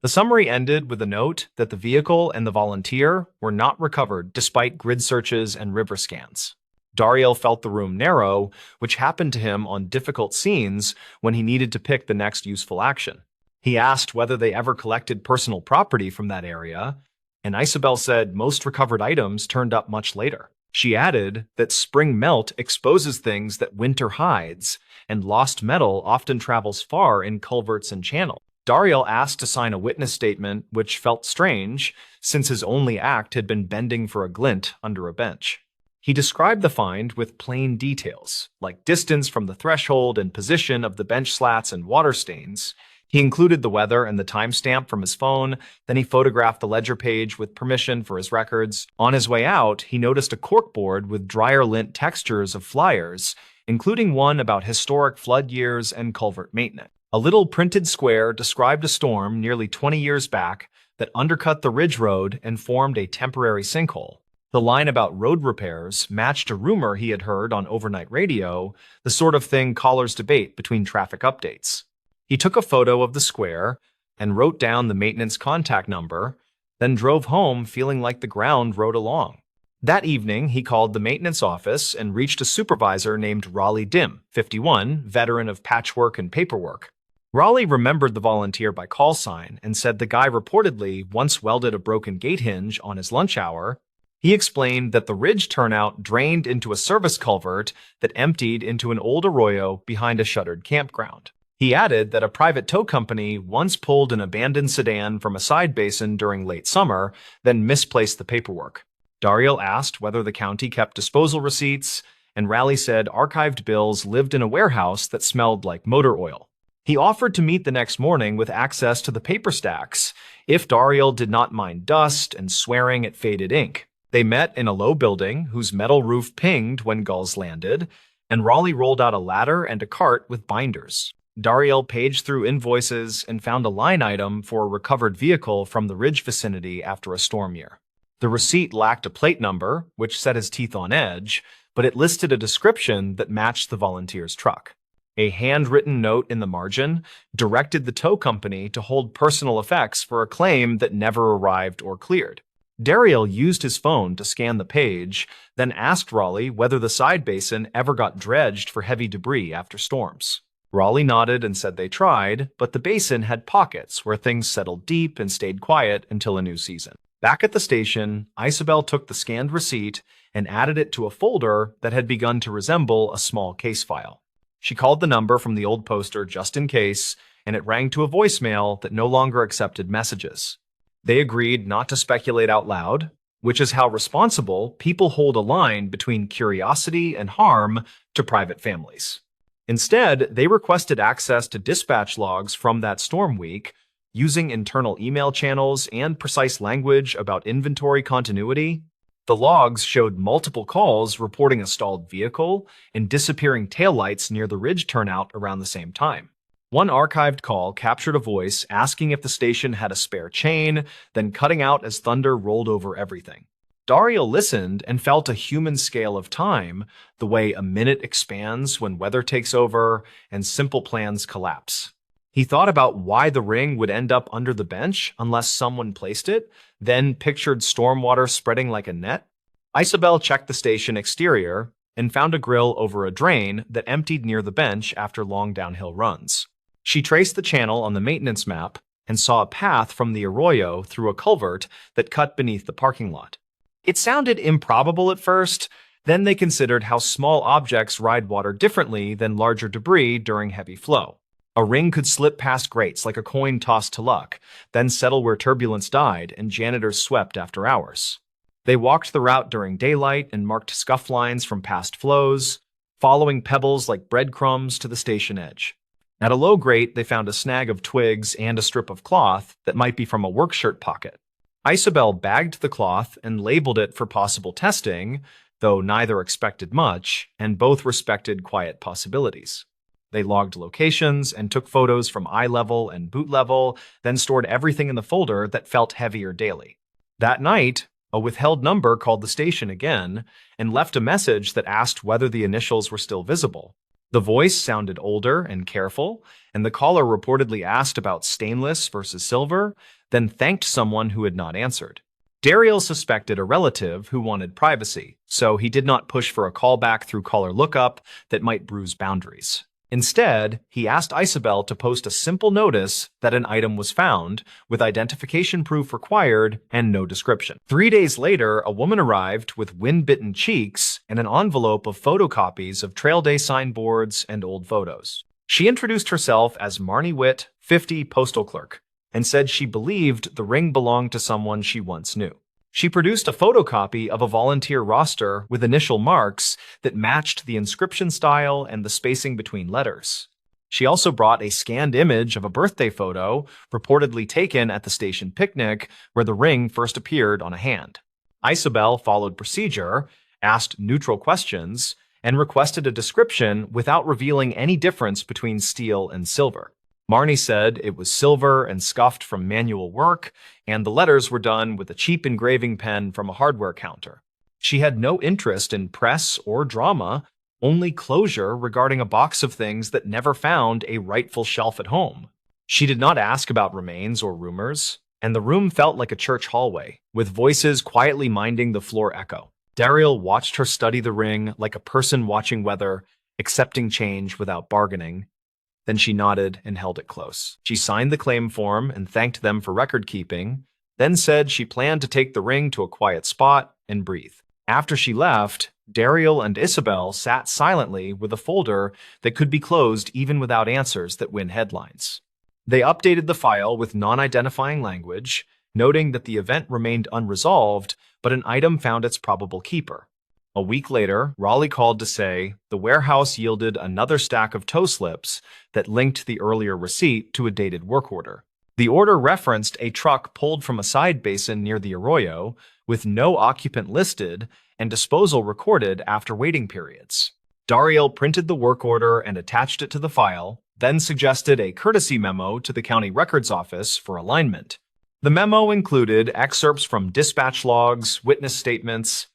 The summary ended with a note that the vehicle and the volunteer were not recovered despite grid searches and river scans. Daryl felt the room narrow, which happened to him on difficult scenes when he needed to pick the next useful action. He asked whether they ever collected personal property from that area, and Isabel said most recovered items turned up much later. She added that spring melt exposes things that winter hides, and lost metal often travels far in culverts and channels. Daryl asked to sign a witness statement, which felt strange, since his only act had been bending for a glint under a bench. He described the find with plain details, like distance from the threshold and position of the bench slats and water stains. He included the weather and the timestamp from his phone. Then he photographed the ledger page with permission for his records. On his way out, he noticed a corkboard with dryer lint textures of flyers, including one about historic flood years and culvert maintenance. A little printed square described a storm nearly 20 years back that undercut the ridge road and formed a temporary sinkhole. The line about road repairs matched a rumor he had heard on overnight radio, the sort of thing callers debate between traffic updates. He took a photo of the square and wrote down the maintenance contact number, then drove home feeling like the ground rode along. That evening, he called the maintenance office and reached a supervisor named Raleigh Dim, 51, veteran of patchwork and paperwork. Raleigh remembered the volunteer by call sign and said the guy reportedly once welded a broken gate hinge on his lunch hour. He explained that the ridge turnout drained into a service culvert that emptied into an old arroyo behind a shuttered campground. He added that a private tow company once pulled an abandoned sedan from a side basin during late summer, then misplaced the paperwork. Dariel asked whether the county kept disposal receipts, and Raleigh said archived bills lived in a warehouse that smelled like motor oil. He offered to meet the next morning with access to the paper stacks if Dariel did not mind dust and swearing at faded ink. They met in a low building whose metal roof pinged when gulls landed, and Raleigh rolled out a ladder and a cart with binders. Dariel paged through invoices and found a line item for a recovered vehicle from the ridge vicinity after a storm year. The receipt lacked a plate number, which set his teeth on edge, but it listed a description that matched the volunteer's truck. A handwritten note in the margin directed the tow company to hold personal effects for a claim that never arrived or cleared. Dariel used his phone to scan the page, then asked Raleigh whether the side basin ever got dredged for heavy debris after storms. Raleigh nodded and said they tried, but the basin had pockets where things settled deep and stayed quiet until a new season. Back at the station, Isabel took the scanned receipt and added it to a folder that had begun to resemble a small case file. She called the number from the old poster just in case, and it rang to a voicemail that no longer accepted messages. They agreed not to speculate out loud, which is how responsible people hold a line between curiosity and harm to private families. Instead, they requested access to dispatch logs from that storm week, using internal email channels and precise language about inventory continuity. The logs showed multiple calls reporting a stalled vehicle and disappearing taillights near the ridge turnout around the same time. One archived call captured a voice asking if the station had a spare chain, then cutting out as thunder rolled over everything. Dariel listened and felt a human scale of time, the way a minute expands when weather takes over and simple plans collapse. He thought about why the ring would end up under the bench unless someone placed it, then pictured stormwater spreading like a net. Isabel checked the station exterior and found a grill over a drain that emptied near the bench after long downhill runs. She traced the channel on the maintenance map and saw a path from the arroyo through a culvert that cut beneath the parking lot. It sounded improbable at first, then they considered how small objects ride water differently than larger debris during heavy flow. A ring could slip past grates like a coin tossed to luck, then settle where turbulence died and janitors swept after hours. They walked the route during daylight and marked scuff lines from past flows, following pebbles like breadcrumbs to the station edge. At a low grate, they found a snag of twigs and a strip of cloth that might be from a work shirt pocket. Isabel bagged the cloth and labeled it for possible testing, though neither expected much, and both respected quiet possibilities. They logged locations and took photos from eye level and boot level, then stored everything in the folder that felt heavier daily. That night, a withheld number called the station again and left a message that asked whether the initials were still visible. The voice sounded older and careful, and the caller reportedly asked about stainless versus silver, then thanked someone who had not answered. Dariel suspected a relative who wanted privacy, so he did not push for a callback through caller lookup that might bruise boundaries. Instead, he asked Isabel to post a simple notice that an item was found, with identification proof required and no description. 3 days later, a woman arrived with wind-bitten cheeks and an envelope of photocopies of Trail Day signboards and old photos. She introduced herself as Marnie Witt, 50, postal clerk, and said she believed the ring belonged to someone she once knew. She produced a photocopy of a volunteer roster with initial marks that matched the inscription style and the spacing between letters. She also brought a scanned image of a birthday photo reportedly taken at the station picnic where the ring first appeared on a hand. Isabel followed procedure, asked neutral questions, and requested a description without revealing any difference between steel and silver. Marnie said it was silver and scuffed from manual work, and the letters were done with a cheap engraving pen from a hardware counter. She had no interest in press or drama, only closure regarding a box of things that never found a rightful shelf at home. She did not ask about remains or rumors, and the room felt like a church hallway, with voices quietly minding the floor echo. Daryl watched her study the ring like a person watching weather, accepting change without bargaining. Then she nodded and held it close. She signed the claim form and thanked them for record keeping, then said she planned to take the ring to a quiet spot and breathe. After she left, Daryl and Isabel sat silently with a folder that could be closed even without answers that win headlines. They updated the file with non-identifying language, noting that the event remained unresolved, but an item found its probable keeper. A week later, Raleigh called to say the warehouse yielded another stack of toe slips that linked the earlier receipt to a dated work order. The order referenced a truck pulled from a side basin near the arroyo, with no occupant listed and disposal recorded after waiting periods. Daryl printed the work order and attached it to the file, then suggested a courtesy memo to the county records office for alignment. The memo included excerpts from dispatch logs, witness statements,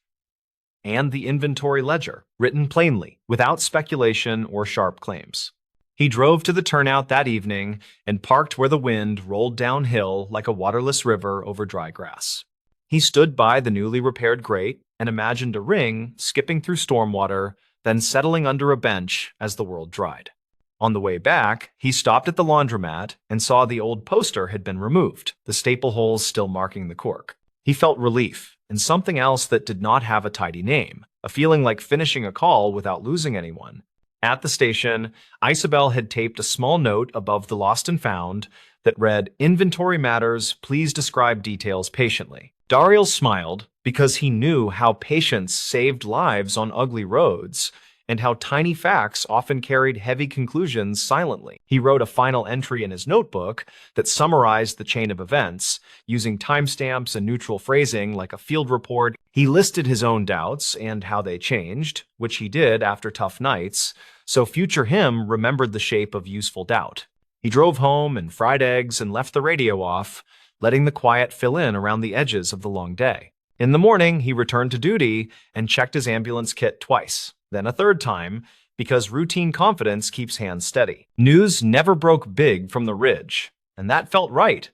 and the inventory ledger, written plainly, without speculation or sharp claims. He drove to the turnout that evening and parked where the wind rolled downhill like a waterless river over dry grass. He stood by the newly repaired grate and imagined a ring skipping through stormwater, then settling under a bench as the world dried. On the way back, he stopped at the laundromat and saw the old poster had been removed, the staple holes still marking the cork. He felt relief and something else that did not have a tidy name, a feeling like finishing a call without losing anyone. At the station, Isabel had taped a small note above the lost and found that read, "Inventory matters, please describe details patiently." Daryl smiled because he knew how patience saved lives on ugly roads and how tiny facts often carried heavy conclusions silently. He wrote a final entry in his notebook that summarized the chain of events, using timestamps and neutral phrasing like a field report. He listed his own doubts and how they changed, which he did after tough nights, so future him remembered the shape of useful doubt. He drove home and fried eggs and left the radio off, letting the quiet fill in around the edges of the long day. In the morning, he returned to duty and checked his ambulance kit twice, then a third time, because routine confidence keeps hands steady. News never broke big from the ridge, and that felt right.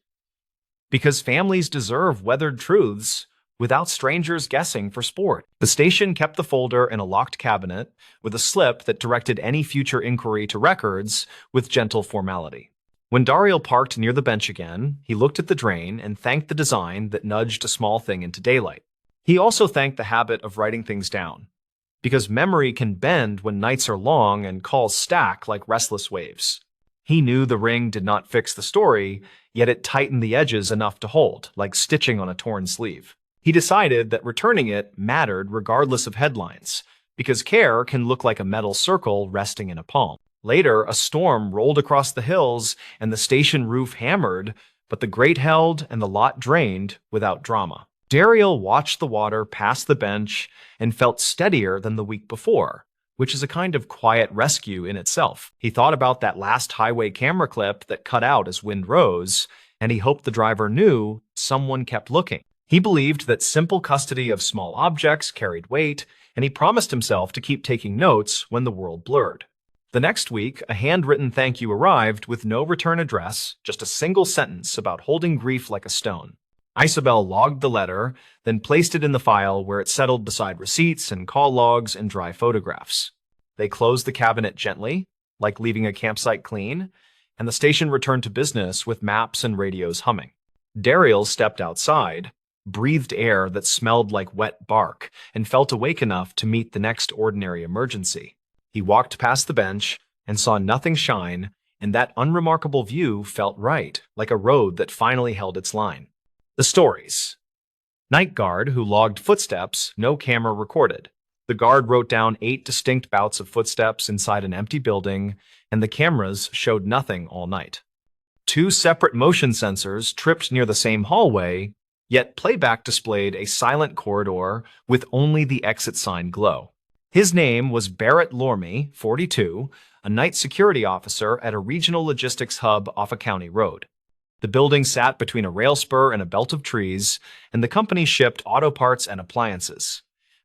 Because families deserve weathered truths without strangers guessing for sport. The station kept the folder in a locked cabinet with a slip that directed any future inquiry to records with gentle formality. When Daryl parked near the bench again, he looked at the drain and thanked the design that nudged a small thing into daylight. He also thanked the habit of writing things down, because memory can bend when nights are long and calls stack like restless waves. He knew the ring did not fix the story, yet it tightened the edges enough to hold, like stitching on a torn sleeve. He decided that returning it mattered regardless of headlines, because care can look like a metal circle resting in a palm. Later, a storm rolled across the hills and the station roof hammered, but the grate held and the lot drained without drama. Daryl watched the water pass the bench and felt steadier than the week before, which is a kind of quiet rescue in itself. He thought about that last highway camera clip that cut out as wind rose, and he hoped the driver knew someone kept looking. He believed that simple custody of small objects carried weight, and he promised himself to keep taking notes when the world blurred. The next week, a handwritten thank you arrived with no return address, just a single sentence about holding grief like a stone. Isabel logged the letter, then placed it in the file where it settled beside receipts and call logs and dry photographs. They closed the cabinet gently, like leaving a campsite clean, and the station returned to business with maps and radios humming. Daryl stepped outside, breathed air that smelled like wet bark, and felt awake enough to meet the next ordinary emergency. He walked past the bench and saw nothing shine, and that unremarkable view felt right, like a road that finally held its line. The stories. Night guard who logged footsteps, no camera recorded. The guard wrote down 8 distinct bouts of footsteps inside an empty building, and the cameras showed nothing all night. 2 separate motion sensors tripped near the same hallway, yet playback displayed a silent corridor with only the exit sign glow. His name was Barrett Lorme, 42, a night security officer at a regional logistics hub off a county road. The building sat between a rail spur and a belt of trees, and the company shipped auto parts and appliances.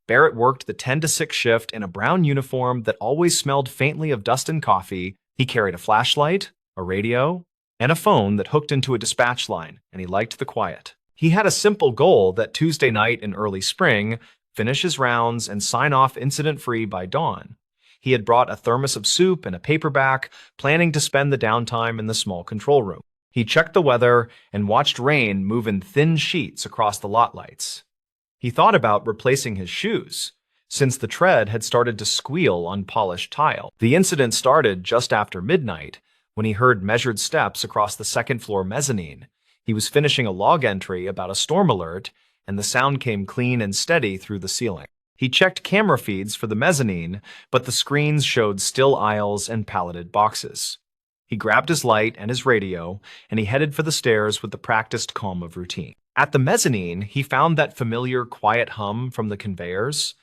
Barrett worked the 10 to 6 shift in a brown uniform that always smelled faintly of dust and coffee. He carried a flashlight, a radio, and a phone that hooked into a dispatch line, and he liked the quiet. He had a simple goal that Tuesday night in early spring, finish his rounds and sign off incident-free by dawn. He had brought a thermos of soup and a paperback, planning to spend the downtime in the small control room. He checked the weather and watched rain move in thin sheets across the lot lights. He thought about replacing his shoes, since the tread had started to squeal on polished tile. The incident started just after midnight, when he heard measured steps across the second-floor mezzanine. He was finishing a log entry about a storm alert, and the sound came clean and steady through the ceiling. He checked camera feeds for the mezzanine, but the screens showed still aisles and palleted boxes. He grabbed his light and his radio, and he headed for the stairs with the practiced calm of routine. At the mezzanine, he found that familiar quiet hum from the conveyors,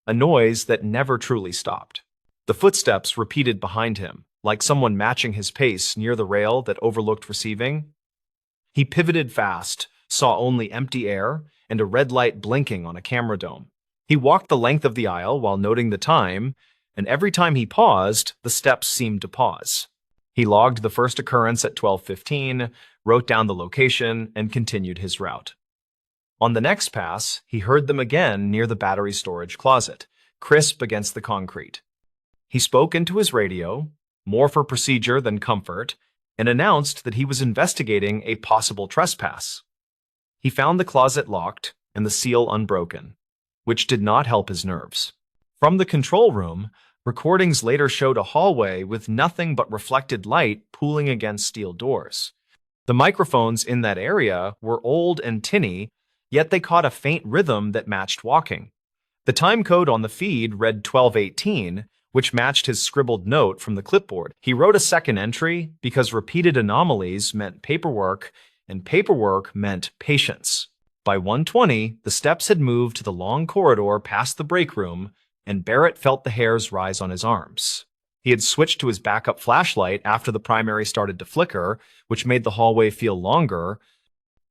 a noise that never truly stopped. The footsteps repeated behind him, like someone matching his pace near the rail that overlooked receiving. He pivoted fast, saw only empty air and a red light blinking on a camera dome. He walked the length of the aisle while noting the time, and every time he paused, the steps seemed to pause. He logged the first occurrence at 12:15, wrote down the location, and continued his route. On the next pass, he heard them again near the battery storage closet, crisp against the concrete. He spoke into his radio, more for procedure than comfort, and announced that he was investigating a possible trespass. He found the closet locked and the seal unbroken, which did not help his nerves. From the control room, recordings later showed a hallway with nothing but reflected light pooling against steel doors. The microphones in that area were old and tinny, yet they caught a faint rhythm that matched walking. The time code on the feed read 12:18, which matched his scribbled note from the clipboard. He wrote a second entry because repeated anomalies meant paperwork, and paperwork meant patience. By 1:20, the steps had moved to the long corridor past the break room, and Barrett felt the hairs rise on his arms. He had switched to his backup flashlight after the primary started to flicker, which made the hallway feel longer.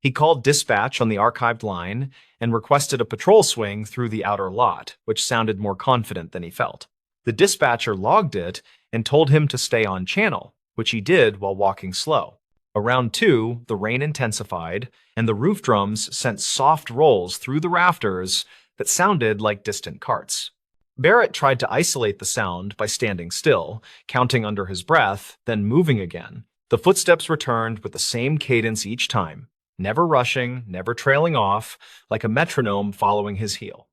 He called dispatch on the archived line and requested a patrol swing through the outer lot, which sounded more confident than he felt. The dispatcher logged it and told him to stay on channel, which he did while walking slow. Around 2, the rain intensified, and the roof drums sent soft rolls through the rafters that sounded like distant carts. Barrett tried to isolate the sound by standing still, counting under his breath, then moving again. The footsteps returned with the same cadence each time, never rushing, never trailing off, like a metronome following his heel.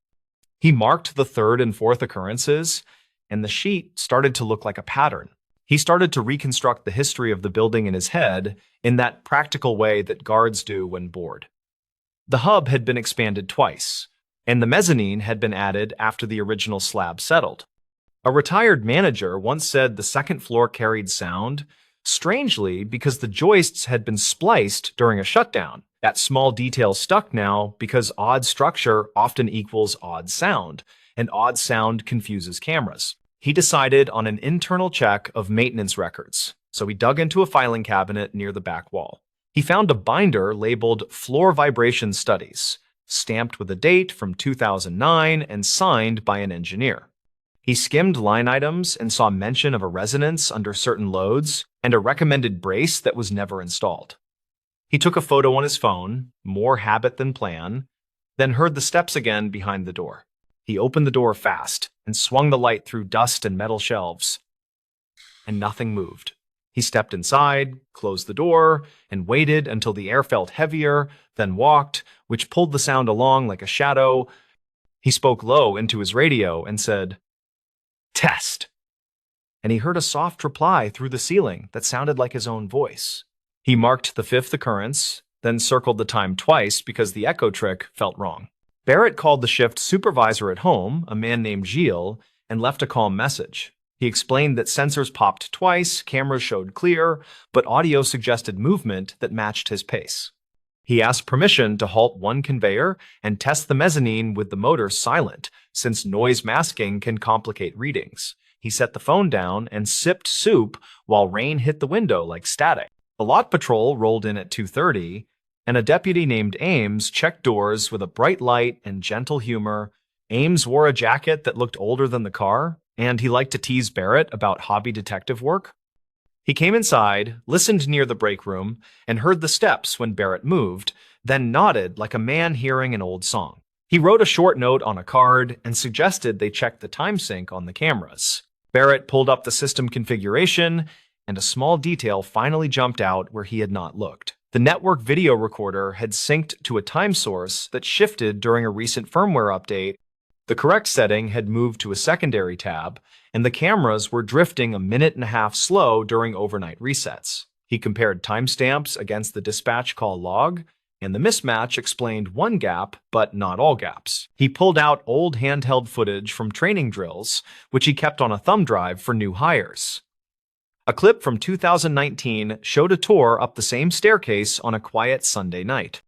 He marked the third and fourth occurrences, and the sheet started to look like a pattern. He started to reconstruct the history of the building in his head in that practical way that guards do when bored. The hub had been expanded twice, and the mezzanine had been added after the original slab settled. A retired manager once said the second floor carried sound, strangely because the joists had been spliced during a shutdown. That small detail stuck now because odd structure often equals odd sound, and odd sound confuses cameras. He decided on an internal check of maintenance records, so he dug into a filing cabinet near the back wall. He found a binder labeled Floor Vibration Studies, stamped with a date from 2009 and signed by an engineer. He skimmed line items and saw mention of a resonance under certain loads and a recommended brace that was never installed. He took a photo on his phone, more habit than plan, then heard the steps again behind the door. He opened the door fast and swung the light through dust and metal shelves, and nothing moved. He stepped inside, closed the door, and waited until the air felt heavier, then walked, which pulled the sound along like a shadow. He spoke low into his radio and said, "Test." And he heard a soft reply through the ceiling that sounded like his own voice. He marked the fifth occurrence, then circled the time twice because the echo trick felt wrong. Barrett called the shift supervisor at home, a man named Gilles, and left a calm message. He explained that sensors popped twice, cameras showed clear, but audio suggested movement that matched his pace. He asked permission to halt one conveyor and test the mezzanine with the motor silent, since noise masking can complicate readings. He set the phone down and sipped soup while rain hit the window like static. The lot patrol rolled in at 2:30, and a deputy named Ames checked doors with a bright light and gentle humor. Ames wore a jacket that looked older than the car, and he liked to tease Barrett about hobby detective work. He came inside, listened near the break room, and heard the steps when Barrett moved, then nodded like a man hearing an old song. He wrote a short note on a card and suggested they check the time sync on the cameras. Barrett pulled up the system configuration, and a small detail finally jumped out where he had not looked. The network video recorder had synced to a time source that shifted during a recent firmware update. The correct setting had moved to a secondary tab, and the cameras were drifting a minute and a half slow during overnight resets. He compared timestamps against the dispatch call log, and the mismatch explained one gap, but not all gaps. He pulled out old handheld footage from training drills, which he kept on a thumb drive for new hires. A clip from 2019 showed a tour up the same staircase on a quiet Sunday night.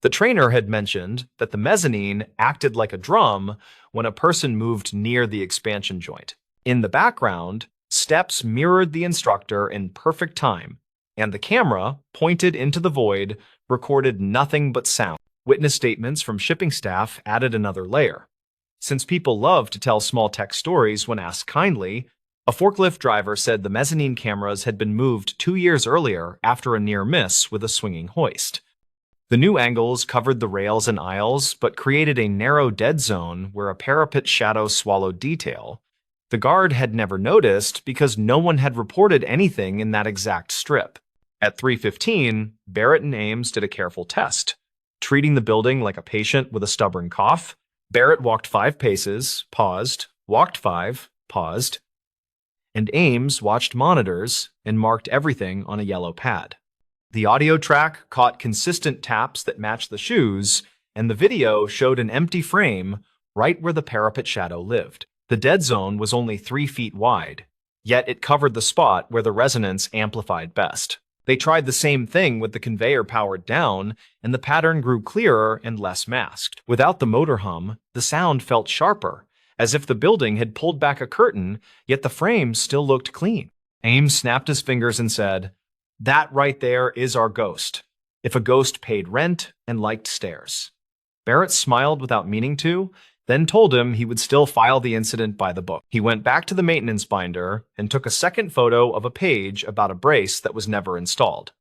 The trainer had mentioned that the mezzanine acted like a drum when a person moved near the expansion joint. In the background, steps mirrored the instructor in perfect time, and the camera, pointed into the void, recorded nothing but sound. Witness statements from shipping staff added another layer. Since people love to tell small tech stories when asked kindly, a forklift driver said the mezzanine cameras had been moved 2 years earlier after a near miss with a swinging hoist. The new angles covered the rails and aisles, but created a narrow dead zone where a parapet shadow swallowed detail. The guard had never noticed because no one had reported anything in that exact strip. At 3:15, Barrett and Ames did a careful test. Treating the building like a patient with a stubborn cough, Barrett walked 5 paces, paused, walked 5, paused, and Ames watched monitors and marked everything on a yellow pad. The audio track caught consistent taps that matched the shoes, and the video showed an empty frame right where the parapet shadow lived. The dead zone was only 3 feet wide, yet it covered the spot where the resonance amplified best. They tried the same thing with the conveyor powered down, and the pattern grew clearer and less masked. Without the motor hum, the sound felt sharper, as if the building had pulled back a curtain, yet the frame still looked clean. Ames snapped his fingers and said, "That right there is our ghost. If a ghost paid rent and liked stairs." Barrett smiled without meaning to, then told him he would still file the incident by the book. He went back to the maintenance binder and took a second photo of a page about a brace that was never installed.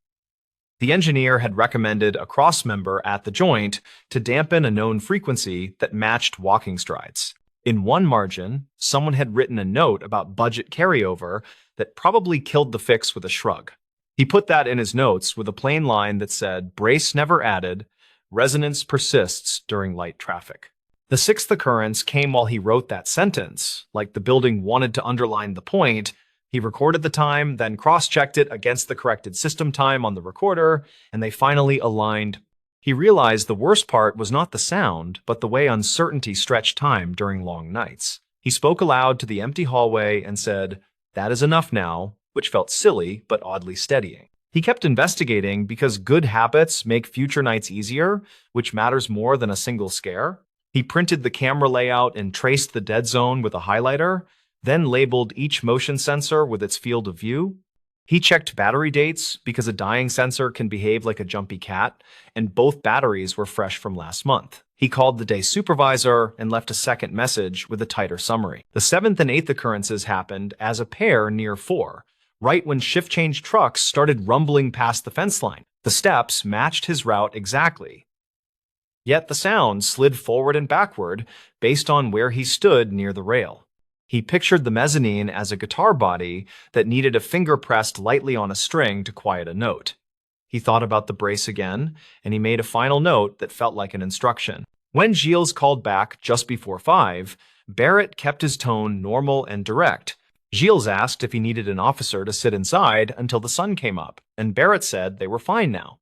The engineer had recommended a crossmember at the joint to dampen a known frequency that matched walking strides. In one margin, someone had written a note about budget carryover that probably killed the fix with a shrug. He put that in his notes with a plain line that said, "Brace never added, resonance persists during light traffic." The sixth occurrence came while he wrote that sentence, like the building wanted to underline the point. He recorded the time, then cross-checked it against the corrected system time on the recorder, and they finally aligned. He realized the worst part was not the sound, but the way uncertainty stretched time during long nights. He spoke aloud to the empty hallway and said, "That is enough now," which felt silly but oddly steadying. He kept investigating because good habits make future nights easier, which matters more than a single scare. He printed the camera layout and traced the dead zone with a highlighter, then labeled each motion sensor with its field of view. He checked battery dates because a dying sensor can behave like a jumpy cat, and both batteries were fresh from last month. He called the day supervisor and left a second message with a tighter summary. The seventh and eighth occurrences happened as a pair near 4, right when shift change trucks started rumbling past the fence line. The steps matched his route exactly. Yet the sound slid forward and backward based on where he stood near the rail. He pictured the mezzanine as a guitar body that needed a finger pressed lightly on a string to quiet a note. He thought about the brace again, and he made a final note that felt like an instruction. When Gilles called back just before 5, Barrett kept his tone normal and direct. Gilles asked if he needed an officer to sit inside until the sun came up, and Barrett said they were fine now.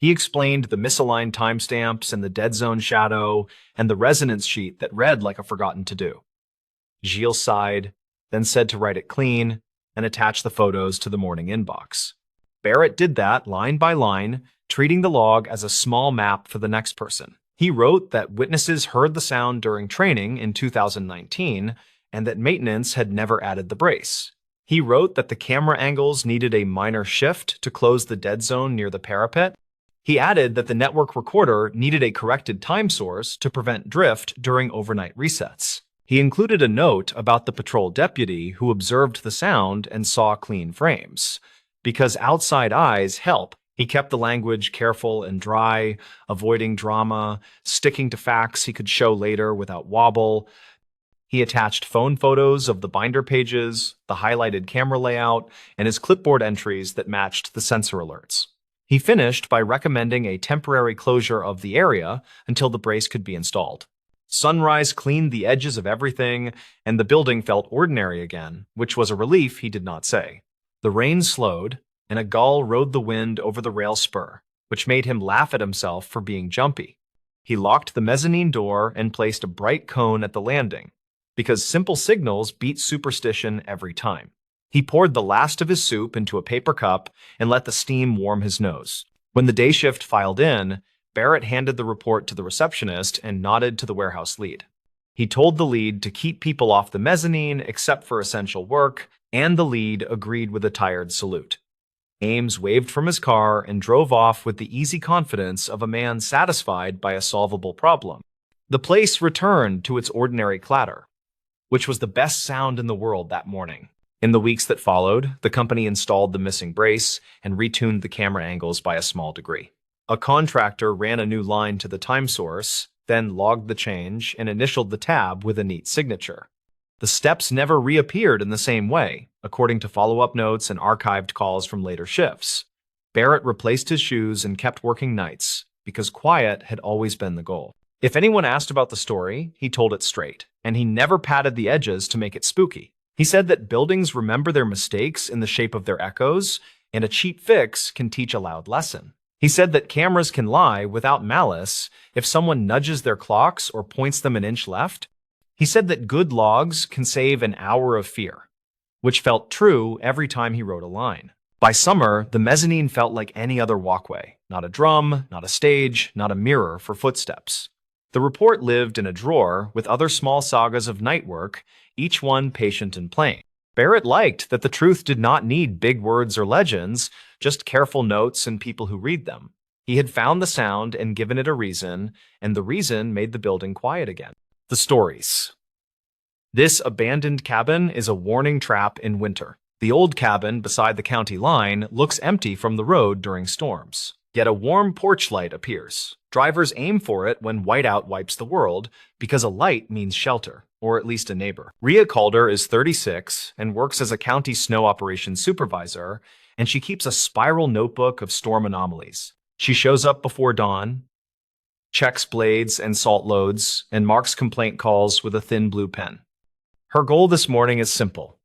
He explained the misaligned timestamps and the dead zone shadow and the resonance sheet that read like a forgotten to-do. Gilles sighed, then said to write it clean and attach the photos to the morning inbox. Barrett did that line by line, treating the log as a small map for the next person. He wrote that witnesses heard the sound during training in 2019 and that maintenance had never added the brace. He wrote that the camera angles needed a minor shift to close the dead zone near the parapet. He added that the network recorder needed a corrected time source to prevent drift during overnight resets. He included a note about the patrol deputy who observed the sound and saw clean frames. Because outside eyes help, he kept the language careful and dry, avoiding drama, sticking to facts he could show later without wobble. He attached phone photos of the binder pages, the highlighted camera layout, and his clipboard entries that matched the sensor alerts. He finished by recommending a temporary closure of the area until the brace could be installed. Sunrise cleaned the edges of everything, and the building felt ordinary again, which was a relief he did not say. The rain slowed, and a gull rode the wind over the rail spur, which made him laugh at himself for being jumpy. He locked the mezzanine door and placed a bright cone at the landing, because simple signals beat superstition every time. He poured the last of his soup into a paper cup and let the steam warm his nose. When the day shift filed in, Barrett handed the report to the receptionist and nodded to the warehouse lead. He told the lead to keep people off the mezzanine except for essential work, and the lead agreed with a tired salute. Ames waved from his car and drove off with the easy confidence of a man satisfied by a solvable problem. The place returned to its ordinary clatter, which was the best sound in the world that morning. In the weeks that followed, the company installed the missing brace and retuned the camera angles by a small degree. A contractor ran a new line to the time source, then logged the change and initialed the tab with a neat signature. The steps never reappeared in the same way, according to follow-up notes and archived calls from later shifts. Barrett replaced his shoes and kept working nights, because quiet had always been the goal. If anyone asked about the story, he told it straight, and he never padded the edges to make it spooky. He said that buildings remember their mistakes in the shape of their echoes, and a cheap fix can teach a loud lesson. He said that cameras can lie without malice if someone nudges their clocks or points them an inch left. He said that good logs can save an hour of fear, which felt true every time he wrote a line. By summer, the mezzanine felt like any other walkway. Not a drum, not a stage, not a mirror for footsteps. The report lived in a drawer with other small sagas of night work, each one patient and plain. Barrett liked that the truth did not need big words or legends, just careful notes and people who read them. He had found the sound and given it a reason, and the reason made the building quiet again. The stories. This abandoned cabin is a warning trap in winter. The old cabin beside the county line looks empty from the road during storms. Yet a warm porch light appears. Drivers aim for it when whiteout wipes the world, because a light means shelter, or at least a neighbor. Rhea Calder is 36 and works as a county snow operations supervisor, and she keeps a spiral notebook of storm anomalies. She shows up before dawn, checks blades and salt loads, and marks complaint calls with a thin blue pen. Her goal this morning is simple.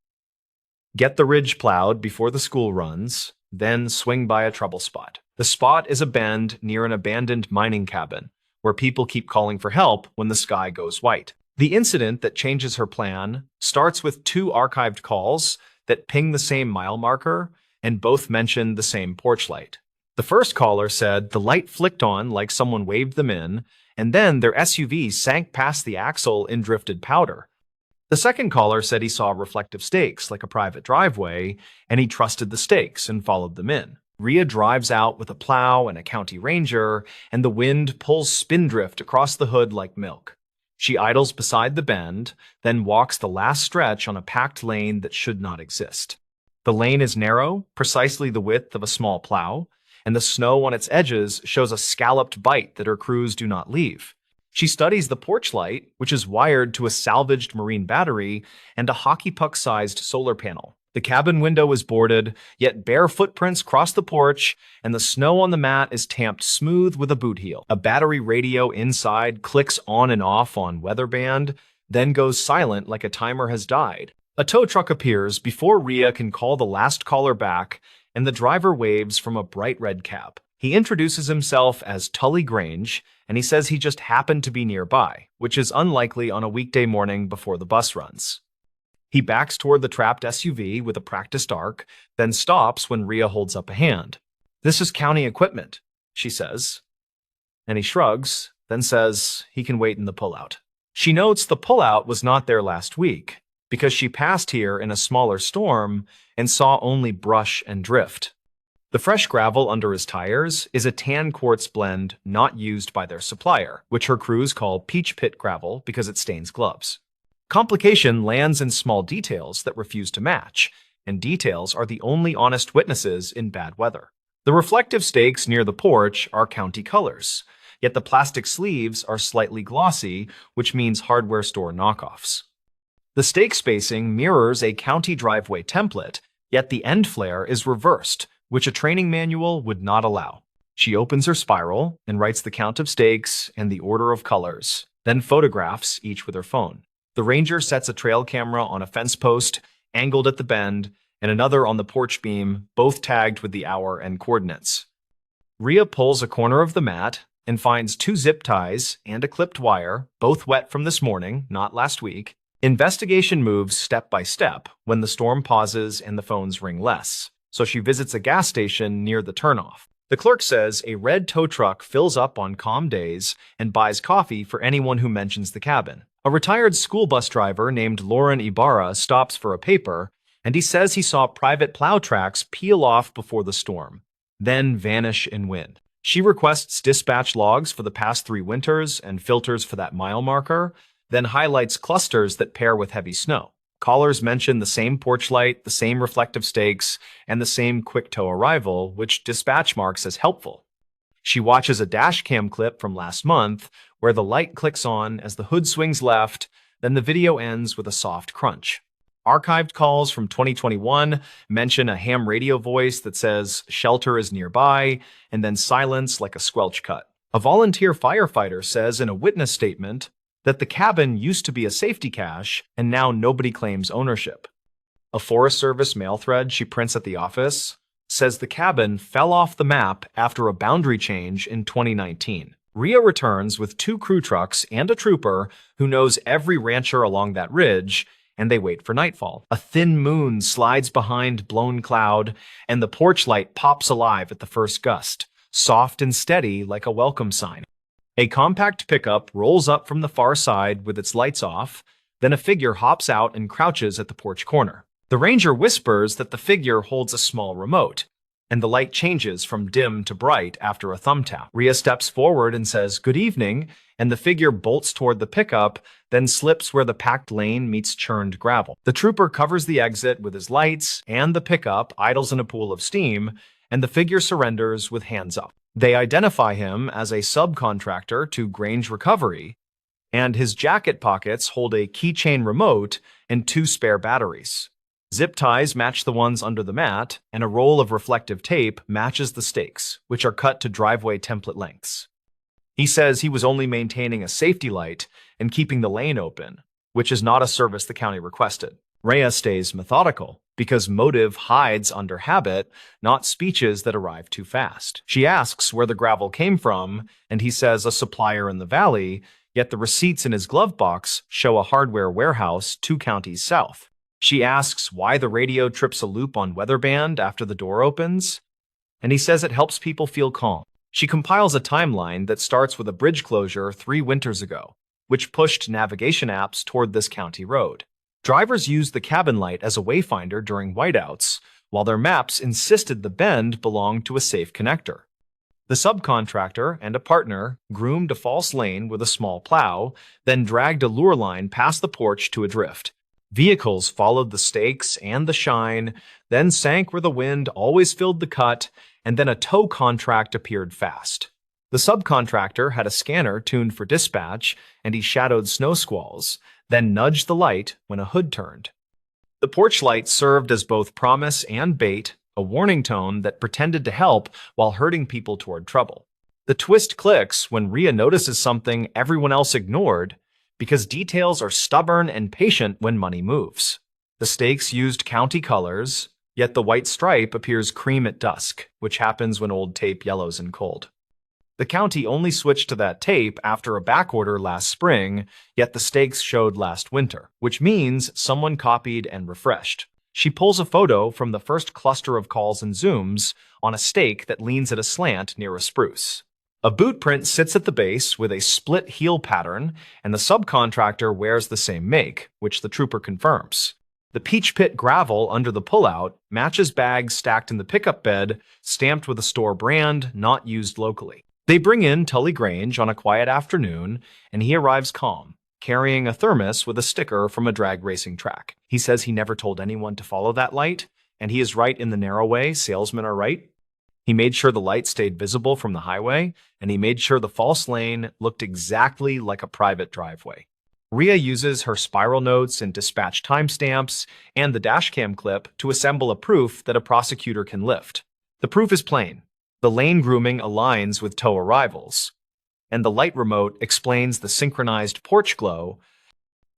Get the ridge plowed before the school runs, then swing by a trouble spot. The spot is a bend near an abandoned mining cabin, where people keep calling for help when the sky goes white. The incident that changes her plan starts with 2 archived calls that ping the same mile marker and both mention the same porch light. The first caller said the light flicked on like someone waved them in, and then their SUV sank past the axle in drifted powder. The second caller said he saw reflective stakes like a private driveway, and he trusted the stakes and followed them in. Rhea drives out with a plow and a county ranger, and the wind pulls spindrift across the hood like milk. She idles beside the bend, then walks the last stretch on a packed lane that should not exist. The lane is narrow, precisely the width of a small plow, and the snow on its edges shows a scalloped bite that her crews do not leave. She studies the porch light, which is wired to a salvaged marine battery and a hockey puck-sized solar panel. The cabin window is boarded, yet bare footprints cross the porch, and the snow on the mat is tamped smooth with a boot heel. A battery radio inside clicks on and off on weather band, then goes silent like a timer has died. A tow truck appears before Rhea can call the last caller back, and the driver waves from a bright red cab. He introduces himself as Tully Grange, and he says he just happened to be nearby, which is unlikely on a weekday morning before the bus runs. He backs toward the trapped SUV with a practiced arc, then stops when Rhea holds up a hand. "This is county equipment," she says. And he shrugs, then says he can wait in the pullout. She notes the pullout was not there last week, because she passed here in a smaller storm and saw only brush and drift. The fresh gravel under his tires is a tan quartz blend not used by their supplier, which her crews call peach pit gravel because it stains gloves. Complication lands in small details that refuse to match, and details are the only honest witnesses in bad weather. The reflective stakes near the porch are county colors, yet the plastic sleeves are slightly glossy, which means hardware store knockoffs. The stake spacing mirrors a county driveway template, yet the end flare is reversed, which a training manual would not allow. She opens her spiral and writes the count of stakes and the order of colors, then photographs each with her phone. The ranger sets a trail camera on a fence post, angled at the bend, and another on the porch beam, both tagged with the hour and coordinates. Rhea pulls a corner of the mat and finds 2 zip ties and a clipped wire, both wet from this morning, not last week. Investigation moves step by step when the storm pauses and the phones ring less, so she visits a gas station near the turnoff. The clerk says a red tow truck fills up on calm days and buys coffee for anyone who mentions the cabin. A retired school bus driver named Lauren Ibarra stops for a paper, and he says he saw private plow tracks peel off before the storm, then vanish in wind. She requests dispatch logs for the past 3 winters and filters for that mile marker, then highlights clusters that pair with heavy snow. Callers mention the same porch light, the same reflective stakes, and the same quick tow arrival, which dispatch marks as helpful. She watches a dash cam clip from last month where the light clicks on as the hood swings left, then the video ends with a soft crunch. Archived calls from 2021 mention a ham radio voice that says shelter is nearby, and then silence like a squelch cut. A volunteer firefighter says in a witness statement that the cabin used to be a safety cache and now nobody claims ownership. A Forest Service mail thread she prints at the office says the cabin fell off the map after a boundary change in 2019. Rhea returns with 2 crew trucks and a trooper who knows every rancher along that ridge, and they wait for nightfall. A thin moon slides behind blown cloud, and the porch light pops alive at the first gust, soft and steady like a welcome sign. A compact pickup rolls up from the far side with its lights off, then a figure hops out and crouches at the porch corner. The ranger whispers that the figure holds a small remote, and the light changes from dim to bright after a thumb tap. Rhea steps forward and says, "Good evening," and the figure bolts toward the pickup, then slips where the packed lane meets churned gravel. The trooper covers the exit with his lights, and the pickup idles in a pool of steam, and the figure surrenders with hands up. They identify him as a subcontractor to Grange Recovery, and his jacket pockets hold a keychain remote and 2 spare batteries. Zip ties match the ones under the mat, and a roll of reflective tape matches the stakes, which are cut to driveway template lengths. He says he was only maintaining a safety light and keeping the lane open, which is not a service the county requested. Rhea stays methodical, because motive hides under habit, not speeches that arrive too fast. She asks where the gravel came from, and he says a supplier in the valley, yet the receipts in his glove box show a hardware warehouse 2 counties south. She asks why the radio trips a loop on weatherband after the door opens, and he says it helps people feel calm. She compiles a timeline that starts with a bridge closure 3 winters ago, which pushed navigation apps toward this county road. Drivers used the cabin light as a wayfinder during whiteouts, while their maps insisted the bend belonged to a safe connector. The subcontractor and a partner groomed a false lane with a small plow, then dragged a lure line past the porch to a drift. Vehicles followed the stakes and the shine, then sank where the wind always filled the cut, and then a tow contract appeared fast. The subcontractor had a scanner tuned for dispatch, and he shadowed snow squalls, then nudged the light when a hood turned. The porch light served as both promise and bait, a warning tone that pretended to help while herding people toward trouble. The twist clicks when Rhea notices something everyone else ignored, because details are stubborn and patient when money moves. The stakes used county colors, Yet the white stripe appears cream at dusk, which happens when old tape yellows in cold. The county only switched to that tape after a backorder last spring, yet the stakes showed last winter, which means someone copied and refreshed. She pulls a photo from the first cluster of calls and zooms on a stake that leans at a slant near a spruce. A boot print sits at the base with a split heel pattern, and the subcontractor wears the same make, which the trooper confirms. The peach pit gravel under the pullout matches bags stacked in the pickup bed, stamped with a store brand not used locally. They bring in Tully Grange on a quiet afternoon, and he arrives calm, carrying a thermos with a sticker from a drag racing track. He says he never told anyone to follow that light, and he is right in the narrow way salesmen are right. He made sure the light stayed visible from the highway, and he made sure the false lane looked exactly like a private driveway. Rhea uses her spiral notes and dispatch timestamps and the dashcam clip to assemble a proof that a prosecutor can lift. The proof is plain. The lane grooming aligns with tow arrivals, and the light remote explains the synchronized porch glow.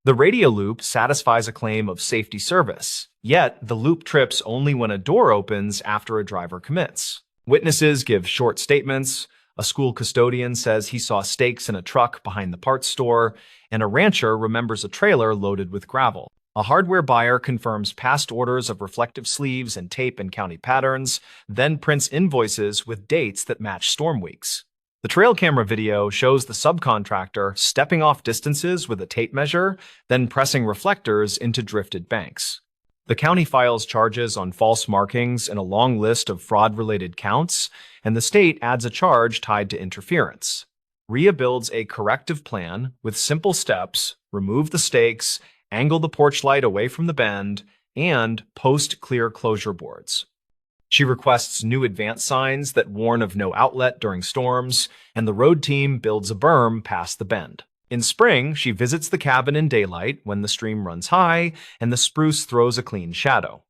The radio loop satisfies a claim of safety service, yet the loop trips only when a door opens after a driver commits. Witnesses give short statements. A school custodian says he saw stakes in a truck behind the parts store, and a rancher remembers a trailer loaded with gravel. A hardware buyer confirms past orders of reflective sleeves and tape and county patterns, then prints invoices with dates that match storm weeks. The trail camera video shows the subcontractor stepping off distances with a tape measure, then pressing reflectors into drifted banks. The county files charges on false markings and a long list of fraud-related counts, and the state adds a charge tied to interference. Rhea builds a corrective plan with simple steps: remove the stakes, angle the porch light away from the bend, and post clear closure boards. She requests new advance signs that warn of no outlet during storms, and the road team builds a berm past the bend. In spring, she visits the cabin in daylight when the stream runs high and the spruce throws a clean shadow.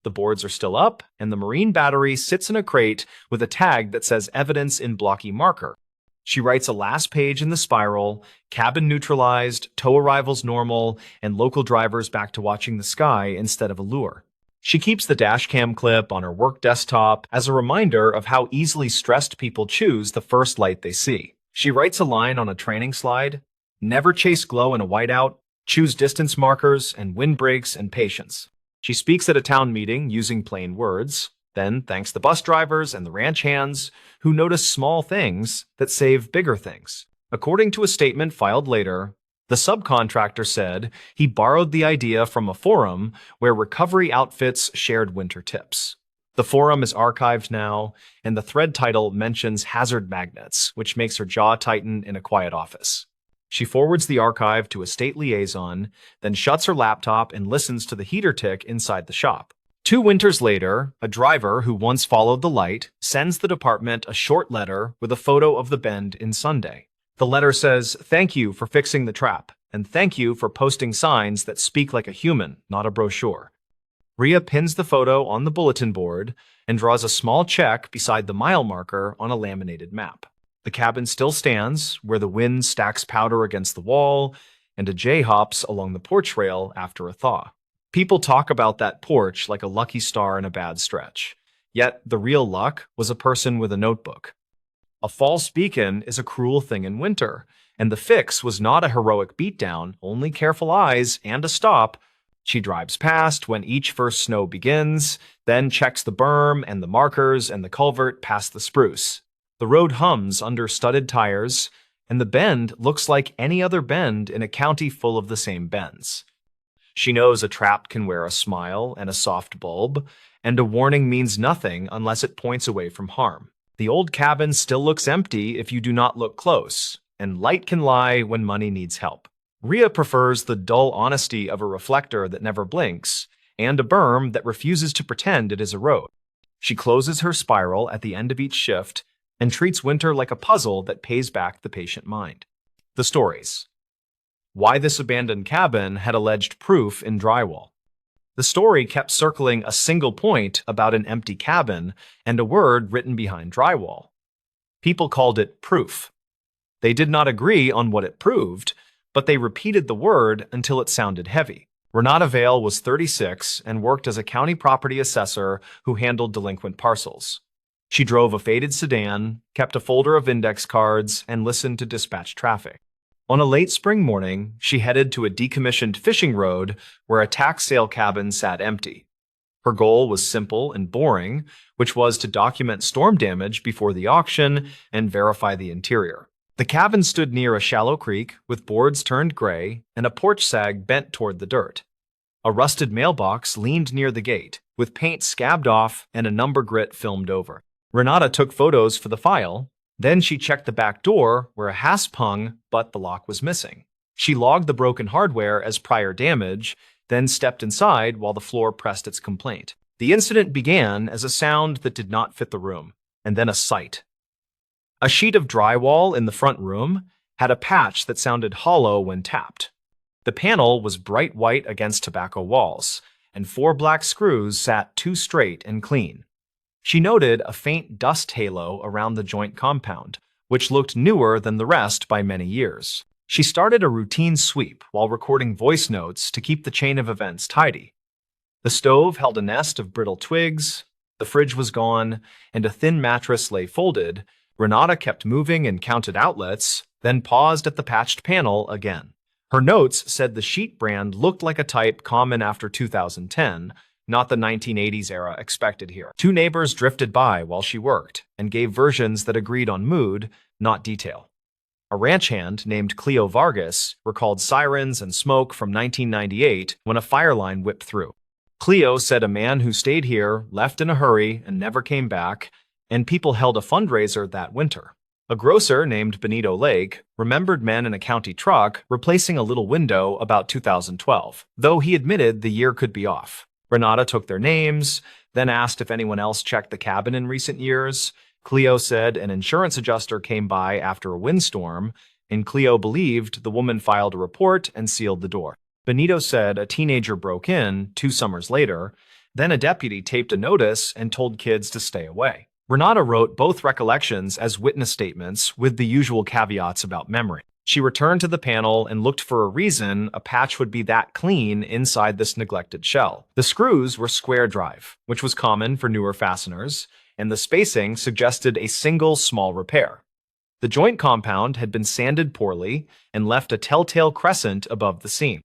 The boards are still up, and the marine battery sits in a crate with a tag that says evidence in blocky marker. She writes a last page in the spiral: cabin neutralized, tow arrivals normal, and local drivers back to watching the sky instead of a lure. She keeps the dashcam clip on her work desktop as a reminder of how easily stressed people choose the first light they see. She writes a line on a training slide: never chase glow in a whiteout, choose distance markers and windbreaks and patience. She speaks at a town meeting using plain words, then thanks the bus drivers and the ranch hands who notice small things that save bigger things. According to a statement filed later, the subcontractor said he borrowed the idea from a forum where recovery outfits shared winter tips. The forum is archived now, and the thread title mentions hazard magnets, which makes her jaw tighten in a quiet office. She forwards the archive to a state liaison, then shuts her laptop and listens to the heater tick inside the shop. 2 winters later, a driver who once followed the light sends the department a short letter with a photo of the bend in Sunday. The letter says, "Thank you for fixing the trap, and thank you for posting signs that speak like a human, not a brochure." Rhea pins the photo on the bulletin board and draws a small check beside the mile marker on a laminated map. The cabin still stands, where the wind stacks powder against the wall, and a jay hops along the porch rail after a thaw. People talk about that porch like a lucky star in a bad stretch. Yet the real luck was a person with a notebook. A false beacon is a cruel thing in winter, and the fix was not a heroic beatdown, only careful eyes and a stop. She drives past when each first snow begins, then checks the berm and the markers and the culvert past the spruce. The road hums under studded tires, and the bend looks like any other bend in a county full of the same bends. She knows a trap can wear a smile and a soft bulb, and a warning means nothing unless it points away from harm. The old cabin still looks empty if you do not look close, and light can lie when money needs help. Rhea prefers the dull honesty of a reflector that never blinks, and a berm that refuses to pretend it is a road. She closes her spiral at the end of each shift and treats winter like a puzzle that pays back the patient mind. The stories. Why this abandoned cabin had alleged proof in drywall. The story kept circling a single point about an empty cabin and a word written behind drywall. People called it proof. They did not agree on what it proved, but they repeated the word until it sounded heavy. Renata Vale was 36 and worked as a county property assessor who handled delinquent parcels. She drove a faded sedan, kept a folder of index cards, and listened to dispatch traffic. On a late spring morning, she headed to a decommissioned fishing road where a tax sale cabin sat empty. Her goal was simple and boring, which was to document storm damage before the auction and verify the interior. The cabin stood near a shallow creek with boards turned gray and a porch sag bent toward the dirt. A rusted mailbox leaned near the gate, with paint scabbed off and a number grit filmed over. Renata took photos for the file. Then she checked the back door where a hasp hung, but the lock was missing. She logged the broken hardware as prior damage, then stepped inside while the floor pressed its complaint. The incident began as a sound that did not fit the room, and then a sight. A sheet of drywall in the front room had a patch that sounded hollow when tapped. The panel was bright white against tobacco walls, and 4 black screws sat too straight and clean. She noted a faint dust halo around the joint compound, which looked newer than the rest by many years. She started a routine sweep while recording voice notes to keep the chain of events tidy. The stove held a nest of brittle twigs, the fridge was gone, and a thin mattress lay folded. Renata kept moving and counted outlets, then paused at the patched panel again. Her notes said the sheet brand looked like a type common after 2010, not the 1980s era expected here. 2 neighbors drifted by while she worked and gave versions that agreed on mood, not detail. A ranch hand named Cleo Vargas recalled sirens and smoke from 1998 when a fire line whipped through. Cleo said a man who stayed here left in a hurry and never came back, and people held a fundraiser that winter. A grocer named Benito Lake remembered men in a county truck replacing a little window about 2012, though he admitted the year could be off. Renata took their names, then asked if anyone else checked the cabin in recent years. Cleo said an insurance adjuster came by after a windstorm, and Cleo believed the woman filed a report and sealed the door. Benito said a teenager broke in 2 summers later, then a deputy taped a notice and told kids to stay away. Renata wrote both recollections as witness statements with the usual caveats about memory. She returned to the panel and looked for a reason a patch would be that clean inside this neglected shell. The screws were square drive, which was common for newer fasteners, and the spacing suggested a single small repair. The joint compound had been sanded poorly and left a telltale crescent above the seam.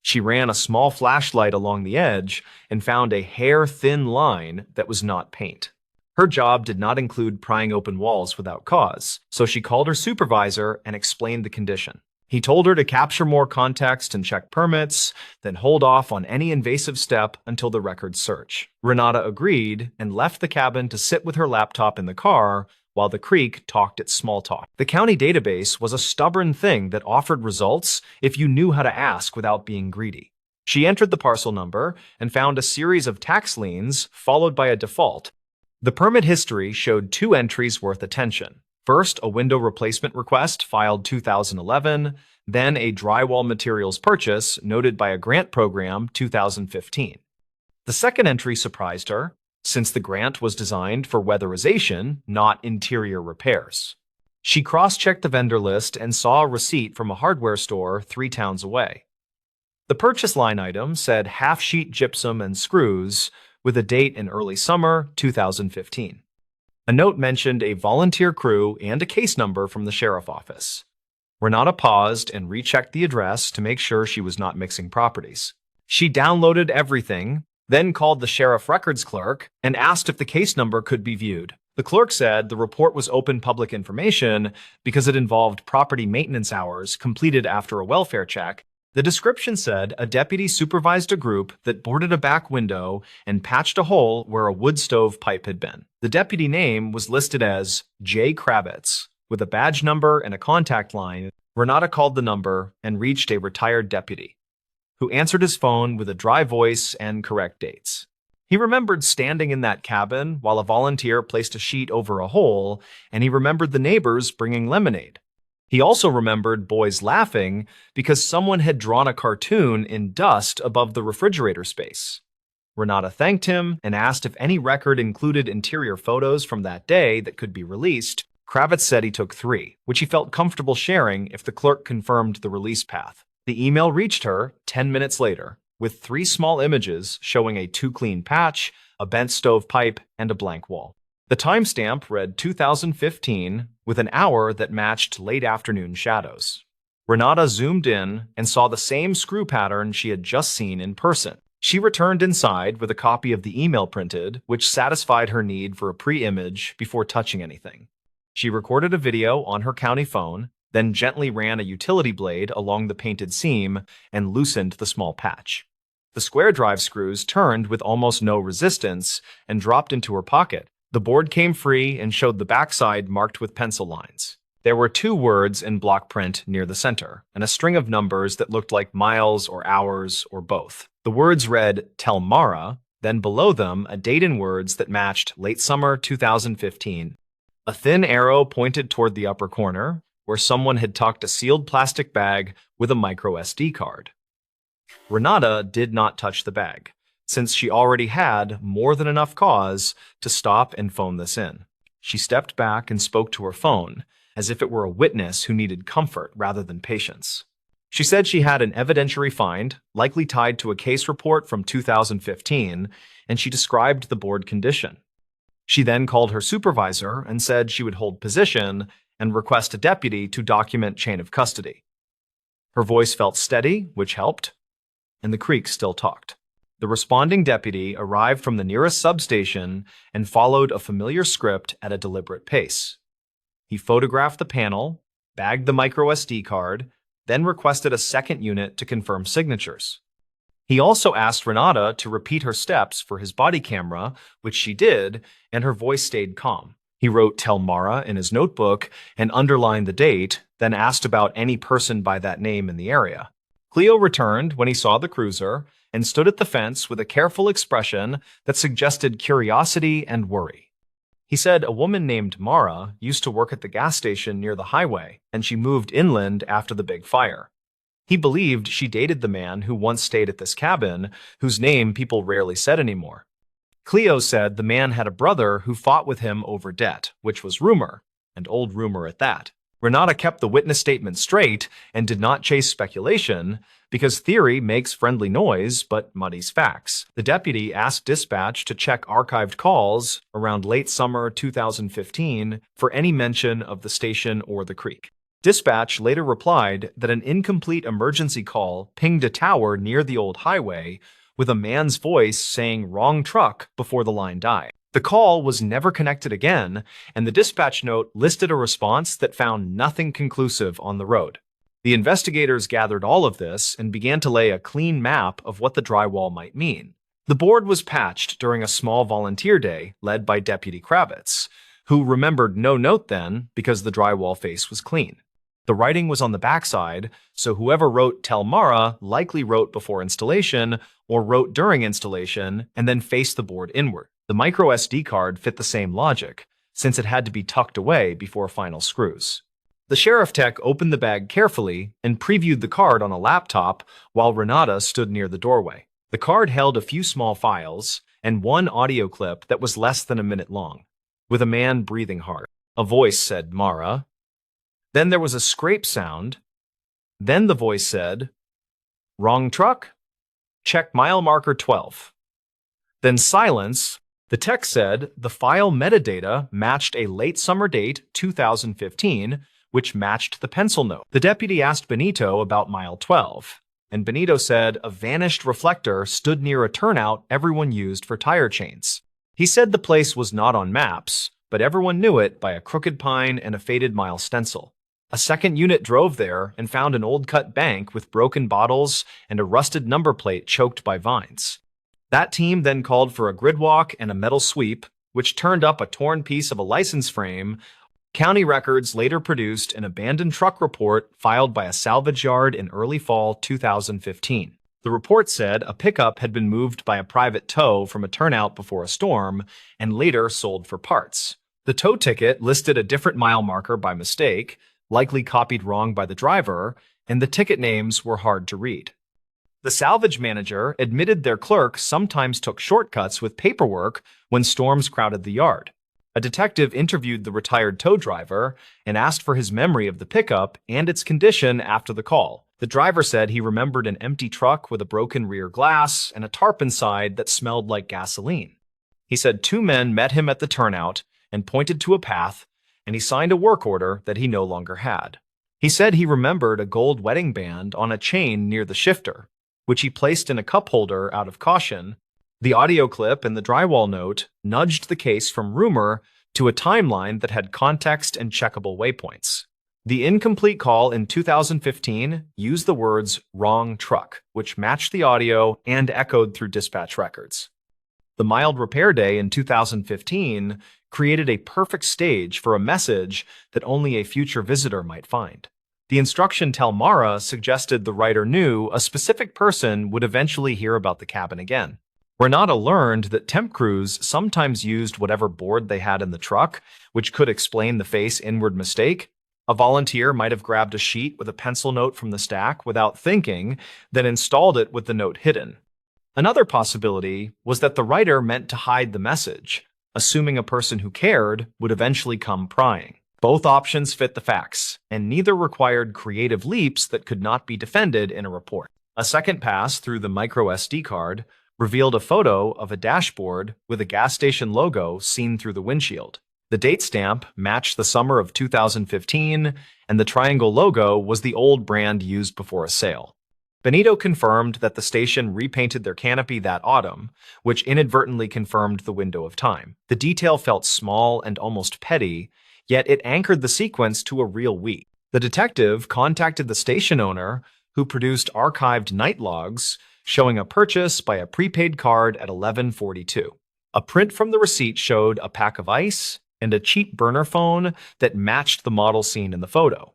She ran a small flashlight along the edge and found a hair-thin line that was not paint. Her job did not include prying open walls without cause, so she called her supervisor and explained the condition. He told her to capture more context and check permits, then hold off on any invasive step until the records search. Renata agreed and left the cabin to sit with her laptop in the car while the creek talked its small talk. The county database was a stubborn thing that offered results if you knew how to ask without being greedy. She entered the parcel number and found a series of tax liens followed by a default. The permit history showed 2 entries worth attention. First, a window replacement request filed 2011, then a drywall materials purchase noted by a grant program 2015. The second entry surprised her, since the grant was designed for weatherization, not interior repairs. She cross-checked the vendor list and saw a receipt from a hardware store 3 towns away. The purchase line item said half-sheet gypsum and screws, with a date in early summer 2015. A note mentioned a volunteer crew and a case number from the sheriff office. Renata paused and rechecked the address to make sure she was not mixing properties. She downloaded everything, then called the sheriff records clerk and asked if the case number could be viewed. The clerk said the report was open public information because it involved property maintenance hours completed after a welfare check. The description said a deputy supervised a group that boarded a back window and patched a hole where a wood stove pipe had been. The deputy name was listed as J. Kravitz, with a badge number and a contact line. Renata called the number and reached a retired deputy, who answered his phone with a dry voice and correct dates. He remembered standing in that cabin while a volunteer placed a sheet over a hole, and he remembered the neighbors bringing lemonade. He also remembered boys laughing because someone had drawn a cartoon in dust above the refrigerator space. Renata thanked him and asked if any record included interior photos from that day that could be released. Kravitz said he took 3, which he felt comfortable sharing if the clerk confirmed the release path. The email reached her 10 minutes later. with 3 small images showing a too-clean patch, a bent stovepipe, and a blank wall. The timestamp read 2015 with an hour that matched late afternoon shadows. Renata zoomed in and saw the same screw pattern she had just seen in person. She returned inside with a copy of the email printed, which satisfied her need for a pre-image before touching anything. She recorded a video on her county phone, then gently ran a utility blade along the painted seam and loosened the small patch. The square drive screws turned with almost no resistance and dropped into her pocket. The board came free and showed the backside marked with pencil lines. There were 2 words in block print near the center, and a string of numbers that looked like miles or hours or both. The words read, "Tell Mara," then below them a date in words that matched late summer 2015. A thin arrow pointed toward the upper corner, where someone had tucked a sealed plastic bag with a micro SD card. Renata did not touch the bag, since she already had more than enough cause to stop and phone this in. She stepped back and spoke to her phone, as if it were a witness who needed comfort rather than patience. She said she had an evidentiary find, likely tied to a case report from 2015, and she described the board condition. She then called her supervisor and said she would hold position and request a deputy to document chain of custody. Her voice felt steady, which helped, and the creak still talked. The responding deputy arrived from the nearest substation and followed a familiar script at a deliberate pace. He photographed the panel, bagged the micro SD card, then requested a second unit to confirm signatures. He also asked Renata to repeat her steps for his body camera, which she did, and her voice stayed calm. He wrote "Tell Mara" in his notebook and underlined the date, then asked about any person by that name in the area. Cleo returned when he saw the cruiser and stood at the fence with a careful expression that suggested curiosity and worry. He said a woman named Mara used to work at the gas station near the highway, and she moved inland after the big fire. He believed she dated the man who once stayed at this cabin, whose name people rarely said anymore. Cleo said the man had a brother who fought with him over debt, which was rumor, and old rumor at that. Renata kept the witness statement straight and did not chase speculation, because theory makes friendly noise but muddies facts. The deputy asked dispatch to check archived calls around late summer 2015 for any mention of the station or the creek. Dispatch later replied that an incomplete emergency call pinged a tower near the old highway with a man's voice saying "wrong truck" before the line died. The call was never connected again, and the dispatch note listed a response that found nothing conclusive on the road. The investigators gathered all of this and began to lay a clean map of what the drywall might mean. The board was patched during a small volunteer day led by Deputy Kravitz, who remembered no note then because the drywall face was clean. The writing was on the backside, so whoever wrote "Tell Mara" likely wrote before installation or wrote during installation and then faced the board inward. The micro SD card fit the same logic, since it had to be tucked away before final screws. The sheriff tech opened the bag carefully and previewed the card on a laptop while Renata stood near the doorway. The card held a few small files and one audio clip that was less than a minute long, with a man breathing hard. A voice said "Mara." Then there was a scrape sound. Then the voice said, "Wrong truck? Check mile marker 12. Then silence. The text said the file metadata matched a late summer date, 2015, which matched the pencil note. The deputy asked Benito about mile 12, and Benito said a vanished reflector stood near a turnout everyone used for tire chains. He said the place was not on maps, but everyone knew it by a crooked pine and a faded mile stencil. A second unit drove there and found an old-cut bank with broken bottles and a rusted number plate choked by vines. That team then called for a grid walk and a metal sweep, which turned up a torn piece of a license frame. County records later produced an abandoned truck report filed by a salvage yard in early fall 2015. The report said a pickup had been moved by a private tow from a turnout before a storm and later sold for parts. The tow ticket listed a different mile marker by mistake, likely copied wrong by the driver, and the ticket names were hard to read. The salvage manager admitted their clerk sometimes took shortcuts with paperwork when storms crowded the yard. A detective interviewed the retired tow driver and asked for his memory of the pickup and its condition after the call. The driver said he remembered an empty truck with a broken rear glass and a tarp inside that smelled like gasoline. He said two men met him at the turnout and pointed to a path, and he signed a work order that he no longer had. He said he remembered a gold wedding band on a chain near the shifter, which he placed in a cup holder out of caution. The audio clip and the drywall note nudged the case from rumor to a timeline that had context and checkable waypoints. The incomplete call in 2015 used the words "wrong truck," which matched the audio and echoed through dispatch records. The mild repair day in 2015 created a perfect stage for a message that only a future visitor might find. The instruction Tell Mara suggested the writer knew a specific person would eventually hear about the cabin again. Renata learned that temp crews sometimes used whatever board they had in the truck, which could explain the face-inward mistake. A volunteer might have grabbed a sheet with a pencil note from the stack without thinking, then installed it with the note hidden. Another possibility was that the writer meant to hide the message, assuming a person who cared would eventually come prying. Both options fit the facts, and neither required creative leaps that could not be defended in a report. A second pass through the micro SD card revealed a photo of a dashboard with a gas station logo seen through the windshield. The date stamp matched the summer of 2015, and the triangle logo was the old brand used before a sale. Benito confirmed that the station repainted their canopy that autumn, which inadvertently confirmed the window of time. The detail felt small and almost petty, yet it anchored the sequence to a real week. The detective contacted the station owner, who produced archived night logs showing a purchase by a prepaid card at 11:42. A print from the receipt showed a pack of ice and a cheap burner phone that matched the model seen in the photo.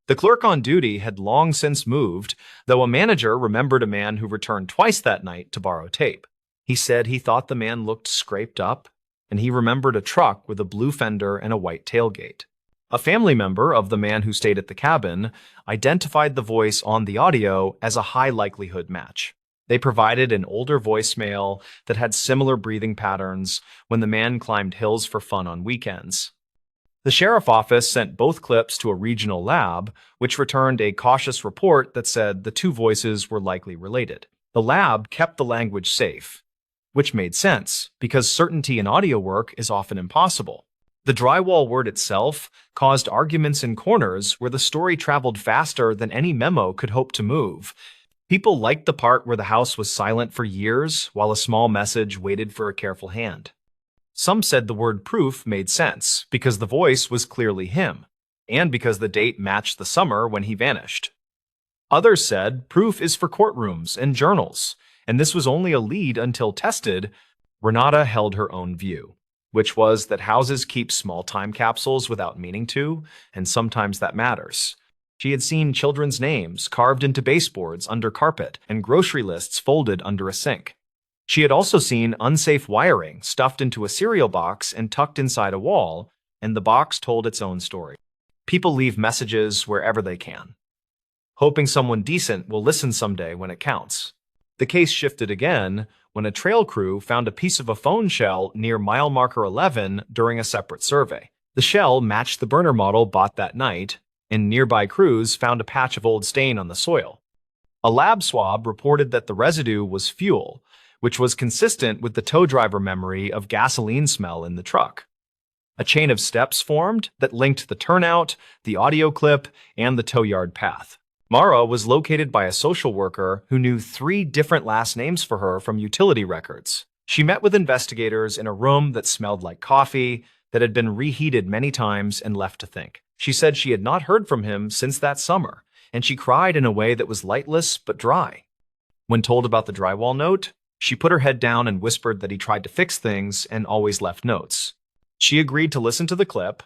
The clerk on duty had long since moved, though a manager remembered a man who returned twice that night to borrow tape. He said he thought the man looked scraped up, and he remembered a truck with a blue fender and a white tailgate. A family member of the man who stayed at the cabin identified the voice on the audio as a high likelihood match. They provided an older voicemail that had similar breathing patterns when the man climbed hills for fun on weekends. The sheriff office sent both clips to a regional lab, which returned a cautious report that said the two voices were likely related. The lab kept the language safe, which made sense, because certainty in audio work is often impossible. The drywall word itself caused arguments in corners where the story traveled faster than any memo could hope to move. People liked the part where the house was silent for years while a small message waited for a careful hand. Some said the word proof made sense because the voice was clearly him, and because the date matched the summer when he vanished. Others said proof is for courtrooms and journals, and this was only a lead until tested. Renata held her own view, which was that houses keep small time capsules without meaning to, and sometimes that matters. She had seen children's names carved into baseboards under carpet and grocery lists folded under a sink. She had also seen unsafe wiring stuffed into a cereal box and tucked inside a wall, and the box told its own story. People leave messages wherever they can, hoping someone decent will listen someday when it counts. The case shifted again when a trail crew found a piece of a phone shell near mile marker 11 during a separate survey. The shell matched the burner model bought that night, and nearby crews found a patch of old stain on the soil. A lab swab reported that the residue was fuel, which was consistent with the tow driver memory of gasoline smell in the truck. A chain of steps formed that linked the turnout, the audio clip, and the tow yard path. Mara was located by a social worker who knew 3 different last names for her from utility records. She met with investigators in a room that smelled like coffee, that had been reheated many times and left to think. She said she had not heard from him since that summer, and she cried in a way that was lightless but dry. When told about the drywall note, she put her head down and whispered that he tried to fix things and always left notes. She agreed to listen to the clip,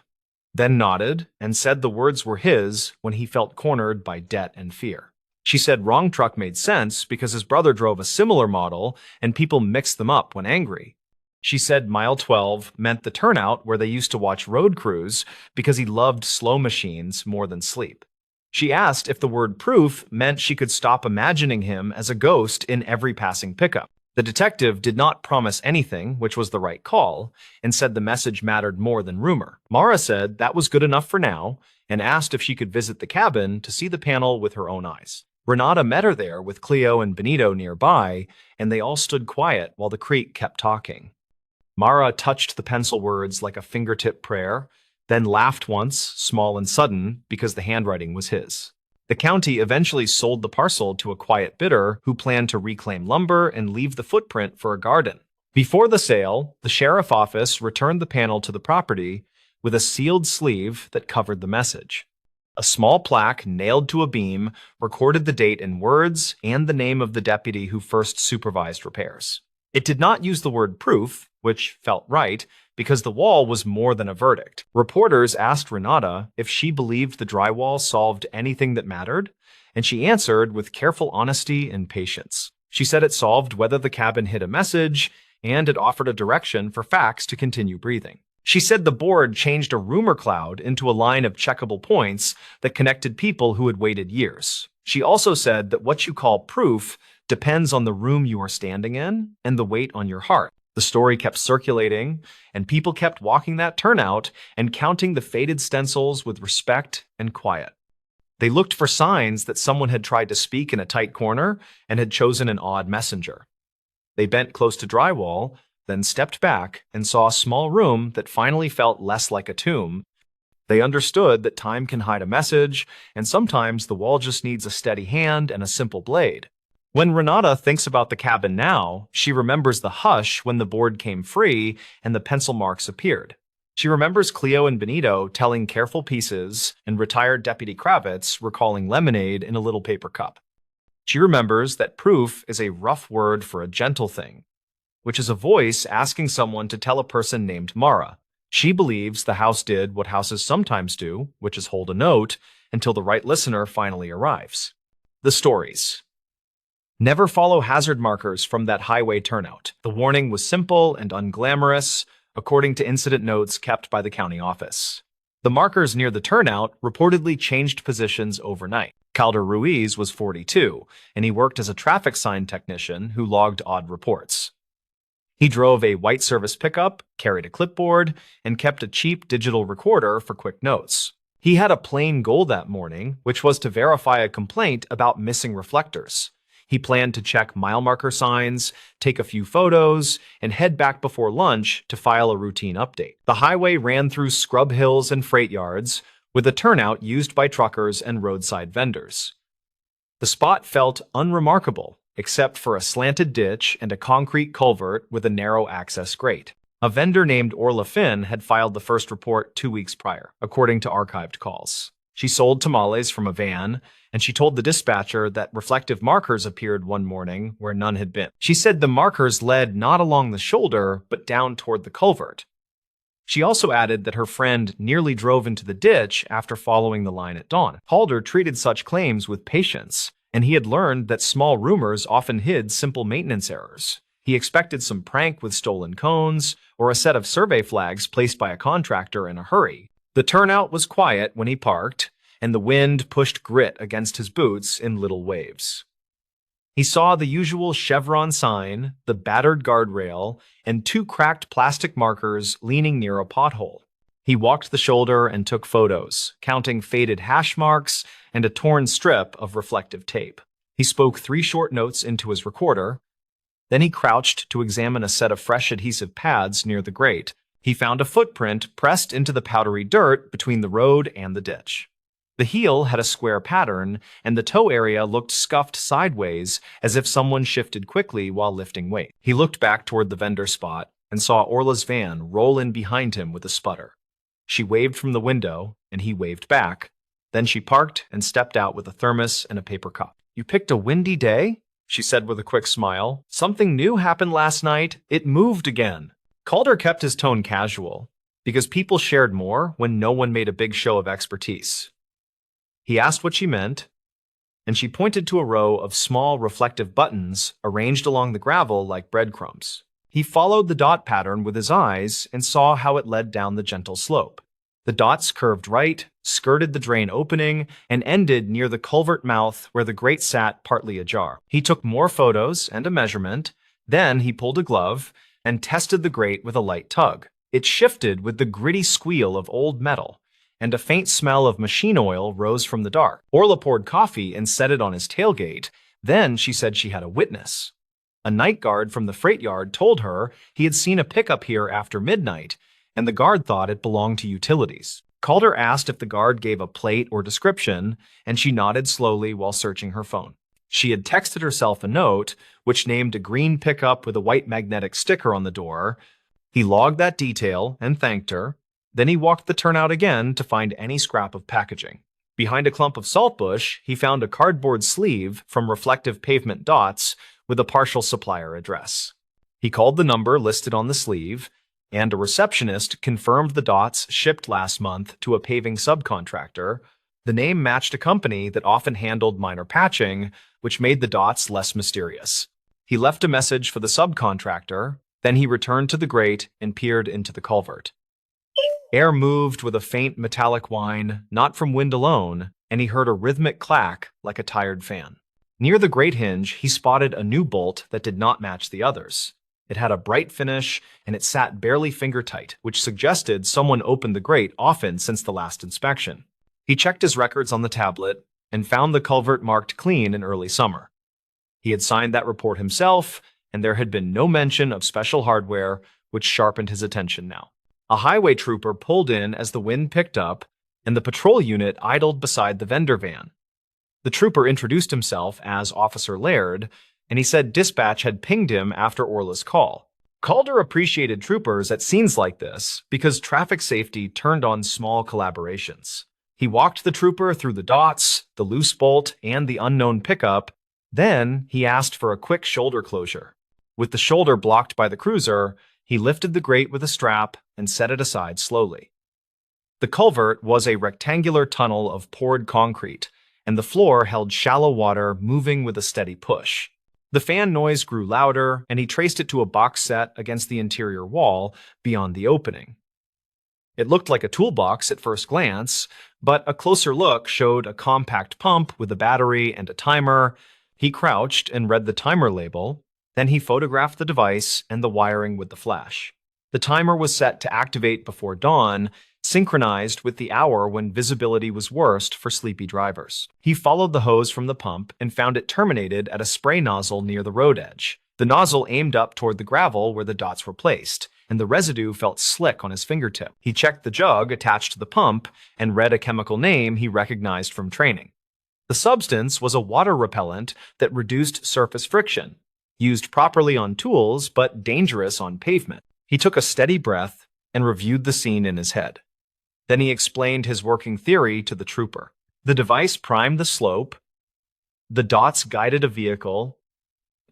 then nodded and said the words were his when he felt cornered by debt and fear. She said wrong truck made sense because his brother drove a similar model and people mixed them up when angry. She said mile 12 meant the turnout where they used to watch road crews because he loved slow machines more than sleep. She asked if the word proof meant she could stop imagining him as a ghost in every passing pickup. The detective did not promise anything, which was the right call, and said the message mattered more than rumor. Mara said that was good enough for now and asked if she could visit the cabin to see the panel with her own eyes. Renata met her there with Cleo and Benito nearby, and they all stood quiet while the Creek kept talking. Mara touched the pencil words like a fingertip prayer, then laughed once, small and sudden, because the handwriting was his. The county eventually sold the parcel to a quiet bidder who planned to reclaim lumber and leave the footprint for a garden. Before the sale, the sheriff office returned the panel to the property with a sealed sleeve that covered the message. A small plaque nailed to a beam recorded the date in words and the name of the deputy who first supervised repairs. It did not use the word proof, which felt right, because the wall was more than a verdict. Reporters asked Renata if she believed the drywall solved anything that mattered, and she answered with careful honesty and patience. She said it solved whether the cabin hid a message, and it offered a direction for facts to continue breathing. She said the board changed a rumor cloud into a line of checkable points that connected people who had waited years. She also said that what you call proof depends on the room you are standing in and the weight on your heart. The story kept circulating, and people kept walking that turnout and counting the faded stencils with respect and quiet. They looked for signs that someone had tried to speak in a tight corner and had chosen an odd messenger. They bent close to drywall, then stepped back and saw a small room that finally felt less like a tomb. They understood that time can hide a message, and sometimes the wall just needs a steady hand and a simple blade. When Renata thinks about the cabin now, she remembers the hush when the board came free and the pencil marks appeared. She remembers Cleo and Benito telling careful pieces and retired Deputy Kravitz recalling lemonade in a little paper cup. She remembers that proof is a rough word for a gentle thing, which is a voice asking someone to tell a person named Mara. She believes the house did what houses sometimes do, which is hold a note until the right listener finally arrives. The stories. Never follow hazard markers from that highway turnout. The warning was simple and unglamorous, according to incident notes kept by the county office. The markers near the turnout reportedly changed positions overnight. Calder Ruiz was 42, and he worked as a traffic sign technician who logged odd reports. He drove a white service pickup, carried a clipboard, and kept a cheap digital recorder for quick notes. He had a plain goal that morning, which was to verify a complaint about missing reflectors. He planned to check mile marker signs, take a few photos, and head back before lunch to file a routine update. The highway ran through scrub hills and freight yards, with a turnout used by truckers and roadside vendors. The spot felt unremarkable, except for a slanted ditch and a concrete culvert with a narrow access grate. A vendor named Orla Finn had filed the first report 2 weeks prior, according to archived calls. She sold tamales from a van, and she told the dispatcher that reflective markers appeared one morning where none had been. She said the markers led not along the shoulder, but down toward the culvert. She also added that her friend nearly drove into the ditch after following the line at dawn. Calder treated such claims with patience, and he had learned that small rumors often hid simple maintenance errors. He expected some prank with stolen cones or a set of survey flags placed by a contractor in a hurry. The turnout was quiet when he parked, and the wind pushed grit against his boots in little waves. He saw the usual chevron sign, the battered guardrail, and 2 cracked plastic markers leaning near a pothole. He walked the shoulder and took photos, counting faded hash marks and a torn strip of reflective tape. He spoke 3 short notes into his recorder. Then he crouched to examine a set of fresh adhesive pads near the grate. He found a footprint pressed into the powdery dirt between the road and the ditch. The heel had a square pattern, and the toe area looked scuffed sideways as if someone shifted quickly while lifting weight. He looked back toward the vendor spot and saw Orla's van roll in behind him with a sputter. She waved from the window, and he waved back. Then she parked and stepped out with a thermos and a paper cup. "You picked a windy day?" she said with a quick smile. "Something new happened last night. It moved again." Calder kept his tone casual, because people shared more when no one made a big show of expertise. He asked what she meant, and she pointed to a row of small reflective buttons arranged along the gravel like breadcrumbs. He followed the dot pattern with his eyes and saw how it led down the gentle slope. The dots curved right, skirted the drain opening, and ended near the culvert mouth where the grate sat partly ajar. He took more photos and a measurement. Then he pulled a glove and tested the grate with a light tug. It shifted with the gritty squeal of old metal, and a faint smell of machine oil rose from the dark. Orla poured coffee and set it on his tailgate. Then she said she had a witness. A night guard from the freight yard told her he had seen a pickup here after midnight, and the guard thought it belonged to utilities. Calder asked if the guard gave a plate or description, and she nodded slowly while searching her phone. She had texted herself a note, which named a green pickup with a white magnetic sticker on the door. He logged that detail and thanked her. Then he walked the turnout again to find any scrap of packaging. Behind a clump of saltbush, he found a cardboard sleeve from reflective pavement dots with a partial supplier address. He called the number listed on the sleeve, and a receptionist confirmed the dots shipped last month to a paving subcontractor. The name matched a company that often handled minor patching, which made the dots less mysterious. He left a message for the subcontractor, then he returned to the grate and peered into the culvert. Air moved with a faint metallic whine, not from wind alone, and he heard a rhythmic clack like a tired fan. Near the grate hinge, he spotted a new bolt that did not match the others. It had a bright finish, and it sat barely finger-tight, which suggested someone opened the grate often since the last inspection. He checked his records on the tablet and found the culvert marked clean in early summer. He had signed that report himself, and there had been no mention of special hardware, which sharpened his attention now. A highway trooper pulled in as the wind picked up, and the patrol unit idled beside the vendor van. The trooper introduced himself as Officer Laird, and he said dispatch had pinged him after Orla's call. Calder appreciated troopers at scenes like this because traffic safety turned on small collaborations. He walked the trooper through the dots, the loose bolt, and the unknown pickup. Then he asked for a quick shoulder closure. With the shoulder blocked by the cruiser, he lifted the grate with a strap and set it aside slowly. The culvert was a rectangular tunnel of poured concrete, and the floor held shallow water moving with a steady push. The fan noise grew louder, and he traced it to a box set against the interior wall beyond the opening. It looked like a toolbox at first glance, but a closer look showed a compact pump with a battery and a timer. He crouched and read the timer label. Then he photographed the device and the wiring with the flash. The timer was set to activate before dawn, synchronized with the hour when visibility was worst for sleepy drivers. He followed the hose from the pump and found it terminated at a spray nozzle near the road edge. The nozzle aimed up toward the gravel where the dots were placed, and the residue felt slick on his fingertip. He checked the jug attached to the pump and read a chemical name he recognized from training. The substance was a water repellent that reduced surface friction, used properly on tools but dangerous on pavement. He took a steady breath and reviewed the scene in his head. Then he explained his working theory to the trooper. The device primed the slope, the dots guided a vehicle,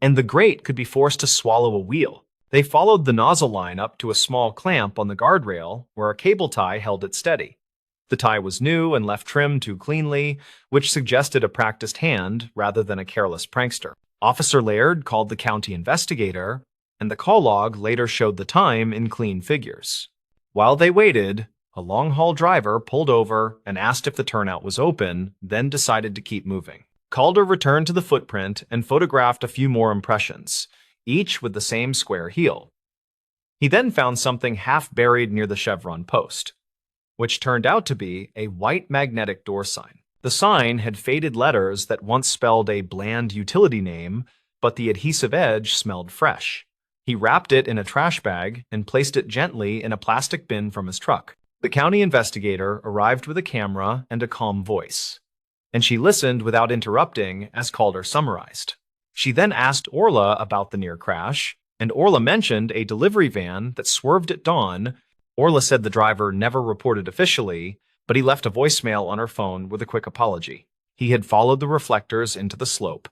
and the grate could be forced to swallow a wheel. They followed the nozzle line up to a small clamp on the guardrail where a cable tie held it steady. The tie was new and left trimmed too cleanly, which suggested a practiced hand rather than a careless prankster. Officer Laird called the county investigator, and the call log later showed the time in clean figures. While they waited, a long-haul driver pulled over and asked if the turnout was open, then decided to keep moving. Calder returned to the footprint and photographed a few more impressions, each with the same square heel. He then found something half buried near the chevron post, which turned out to be a white magnetic door sign. The sign had faded letters that once spelled a bland utility name, but the adhesive edge smelled fresh. He wrapped it in a trash bag and placed it gently in a plastic bin from his truck. The county investigator arrived with a camera and a calm voice, and she listened without interrupting as Calder summarized. She then asked Orla about the near crash, and Orla mentioned a delivery van that swerved at dawn. Orla said the driver never reported officially, but he left a voicemail on her phone with a quick apology. He had followed the reflectors into the slope,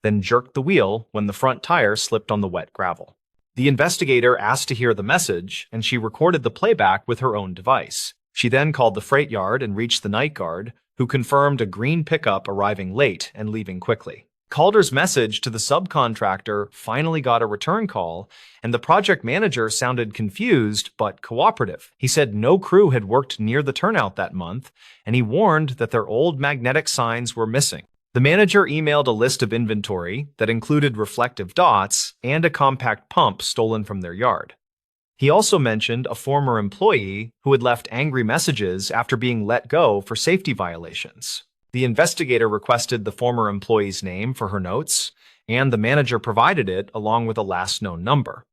then jerked the wheel when the front tire slipped on the wet gravel. The investigator asked to hear the message, and she recorded the playback with her own device. She then called the freight yard and reached the night guard, who confirmed a green pickup arriving late and leaving quickly. Calder's message to the subcontractor finally got a return call, and the project manager sounded confused but cooperative. He said no crew had worked near the turnout that month, and he warned that their old magnetic signs were missing. The manager emailed a list of inventory that included reflective dots and a compact pump stolen from their yard. He also mentioned a former employee who had left angry messages after being let go for safety violations. The investigator requested the former employee's name for her notes, and the manager provided it along with a last known number.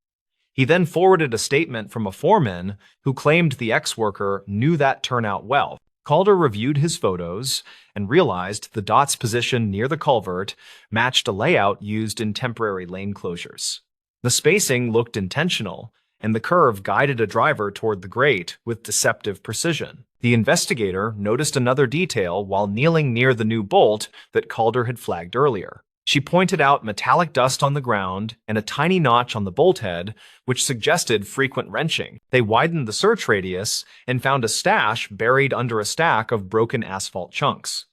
He then forwarded a statement from a foreman who claimed the ex-worker knew that turnout well. Calder reviewed his photos and realized the dot's position near the culvert matched a layout used in temporary lane closures. The spacing looked intentional, and the curve guided a driver toward the grate with deceptive precision. The investigator noticed another detail while kneeling near the new bolt that Calder had flagged earlier. She pointed out metallic dust on the ground and a tiny notch on the bolt head, which suggested frequent wrenching. They widened the search radius and found a stash buried under a stack of broken asphalt chunks.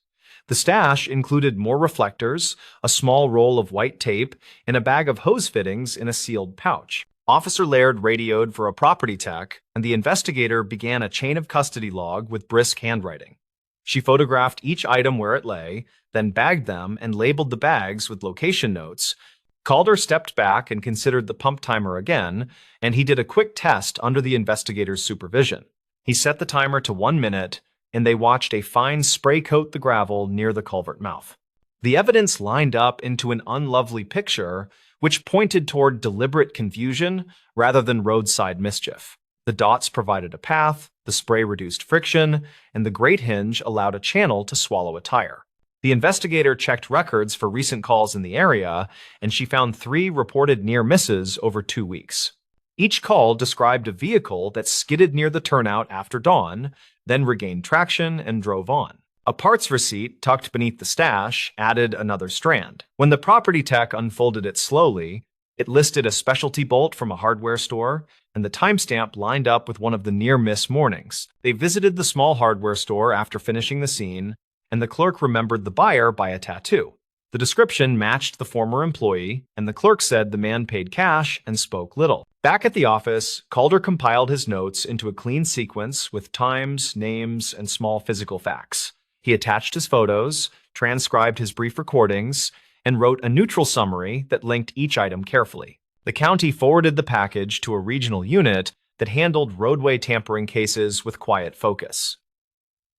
The stash included more reflectors, a small roll of white tape, and a bag of hose fittings in a sealed pouch. Officer Laird radioed for a property tech, and the investigator began a chain of custody log with brisk handwriting. She photographed each item where it lay, then bagged them and labeled the bags with location notes. Calder stepped back and considered the pump timer again, and he did a quick test under the investigator's supervision. He set the timer to 1 minute, and they watched a fine spray coat the gravel near the culvert mouth. The evidence lined up into an unlovely picture, which pointed toward deliberate confusion rather than roadside mischief. The dots provided a path, the spray reduced friction, and the grate hinge allowed a channel to swallow a tire. The investigator checked records for recent calls in the area, and she found 3 reported near misses over 2 weeks. Each call described a vehicle that skidded near the turnout after dawn, then regained traction and drove on. A parts receipt tucked beneath the stash added another strand. When the property tech unfolded it slowly, it listed a specialty bolt from a hardware store, and the timestamp lined up with one of the near-miss mornings. They visited the small hardware store after finishing the scene, and the clerk remembered the buyer by a tattoo. The description matched the former employee, and the clerk said the man paid cash and spoke little. Back at the office, Calder compiled his notes into a clean sequence with times, names, and small physical facts. He attached his photos, transcribed his brief recordings, and wrote a neutral summary that linked each item carefully. The county forwarded the package to a regional unit that handled roadway tampering cases with quiet focus.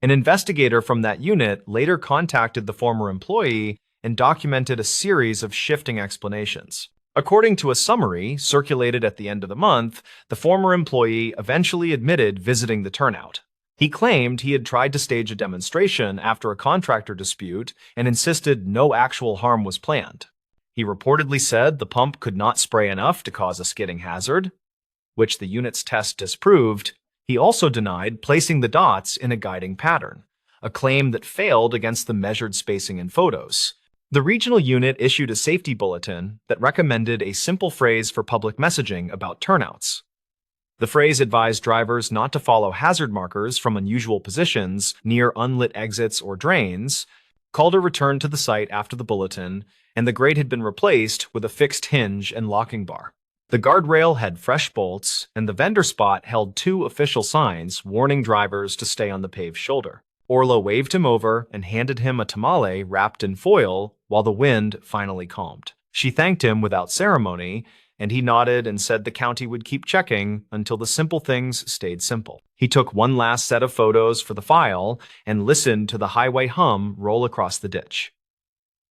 An investigator from that unit later contacted the former employee and documented a series of shifting explanations. According to a summary circulated at the end of the month, the former employee eventually admitted visiting the turnout. He claimed he had tried to stage a demonstration after a contractor dispute and insisted no actual harm was planned. He reportedly said the pump could not spray enough to cause a skidding hazard, which the unit's test disproved. He also denied placing the dots in a guiding pattern, a claim that failed against the measured spacing in photos. The regional unit issued a safety bulletin that recommended a simple phrase for public messaging about turnouts. The phrase advised drivers not to follow hazard markers from unusual positions near unlit exits or drains. Calder returned to the site after the bulletin, and the grate had been replaced with a fixed hinge and locking bar. The guardrail had fresh bolts, and the vendor spot held 2 official signs warning drivers to stay on the paved shoulder. Orla waved him over and handed him a tamale wrapped in foil while the wind finally calmed. She thanked him without ceremony, and he nodded and said the county would keep checking until the simple things stayed simple. He took one last set of photos for the file and listened to the highway hum roll across the ditch.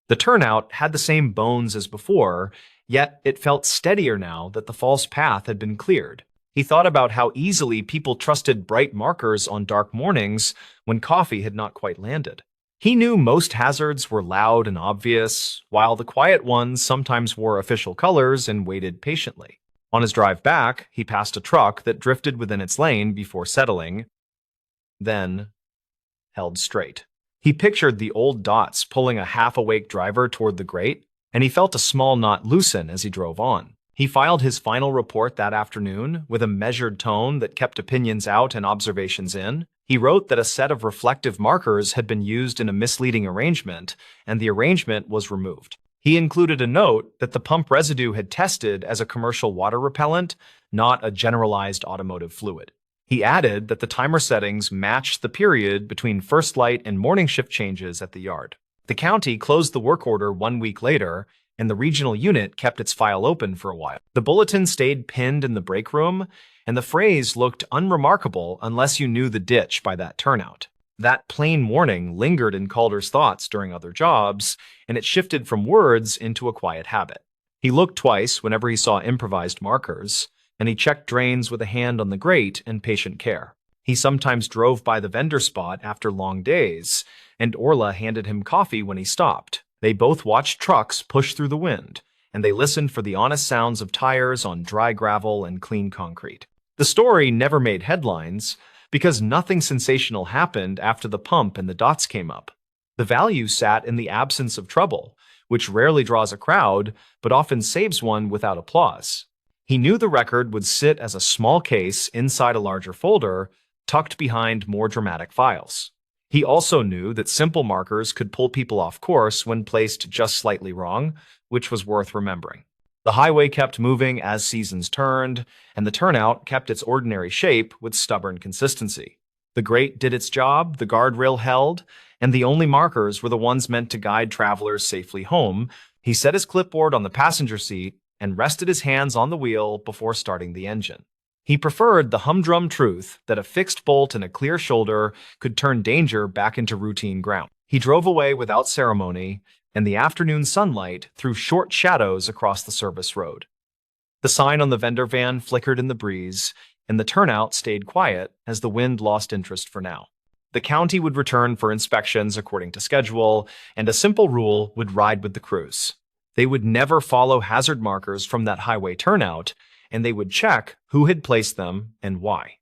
The turnout had the same bones as before, yet it felt steadier now that the false path had been cleared. He thought about how easily people trusted bright markers on dark mornings when coffee had not quite landed. He knew most hazards were loud and obvious, while the quiet ones sometimes wore official colors and waited patiently. On his drive back, he passed a truck that drifted within its lane before settling, then held straight. He pictured the old dots pulling a half-awake driver toward the grate, and he felt a small knot loosen as he drove on. He filed his final report that afternoon with a measured tone that kept opinions out and observations in. He wrote that a set of reflective markers had been used in a misleading arrangement, and the arrangement was removed. He included a note that the pump residue had tested as a commercial water repellent, not a generalized automotive fluid. He added that the timer settings matched the period between first light and morning shift changes at the yard. The county closed the work order 1 week later, and the regional unit kept its file open for a while. The bulletin stayed pinned in the break room, and the phrase looked unremarkable unless you knew the ditch by that turnout. That plain warning lingered in Calder's thoughts during other jobs, and it shifted from words into a quiet habit. He looked twice whenever he saw improvised markers, and he checked drains with a hand on the grate and patient care. He sometimes drove by the vendor spot after long days, and Orla handed him coffee when he stopped. They both watched trucks push through the wind, and they listened for the honest sounds of tires on dry gravel and clean concrete. The story never made headlines because nothing sensational happened after the pump and the dots came up. The value sat in the absence of trouble, which rarely draws a crowd, but often saves one without applause. He knew the record would sit as a small case inside a larger folder, tucked behind more dramatic files. He also knew that simple markers could pull people off course when placed just slightly wrong, which was worth remembering. The highway kept moving as seasons turned, and the turnout kept its ordinary shape with stubborn consistency. The grate did its job, the guardrail held, and the only markers were the ones meant to guide travelers safely home. He set his clipboard on the passenger seat and rested his hands on the wheel before starting the engine. He preferred the humdrum truth that a fixed bolt and a clear shoulder could turn danger back into routine ground. He drove away without ceremony, and the afternoon sunlight threw short shadows across the service road. The sign on the vendor van flickered in the breeze, and the turnout stayed quiet as the wind lost interest for now. The county would return for inspections according to schedule, and a simple rule would ride with the crews. They would never follow hazard markers from that highway turnout, and they would check who had placed them and why.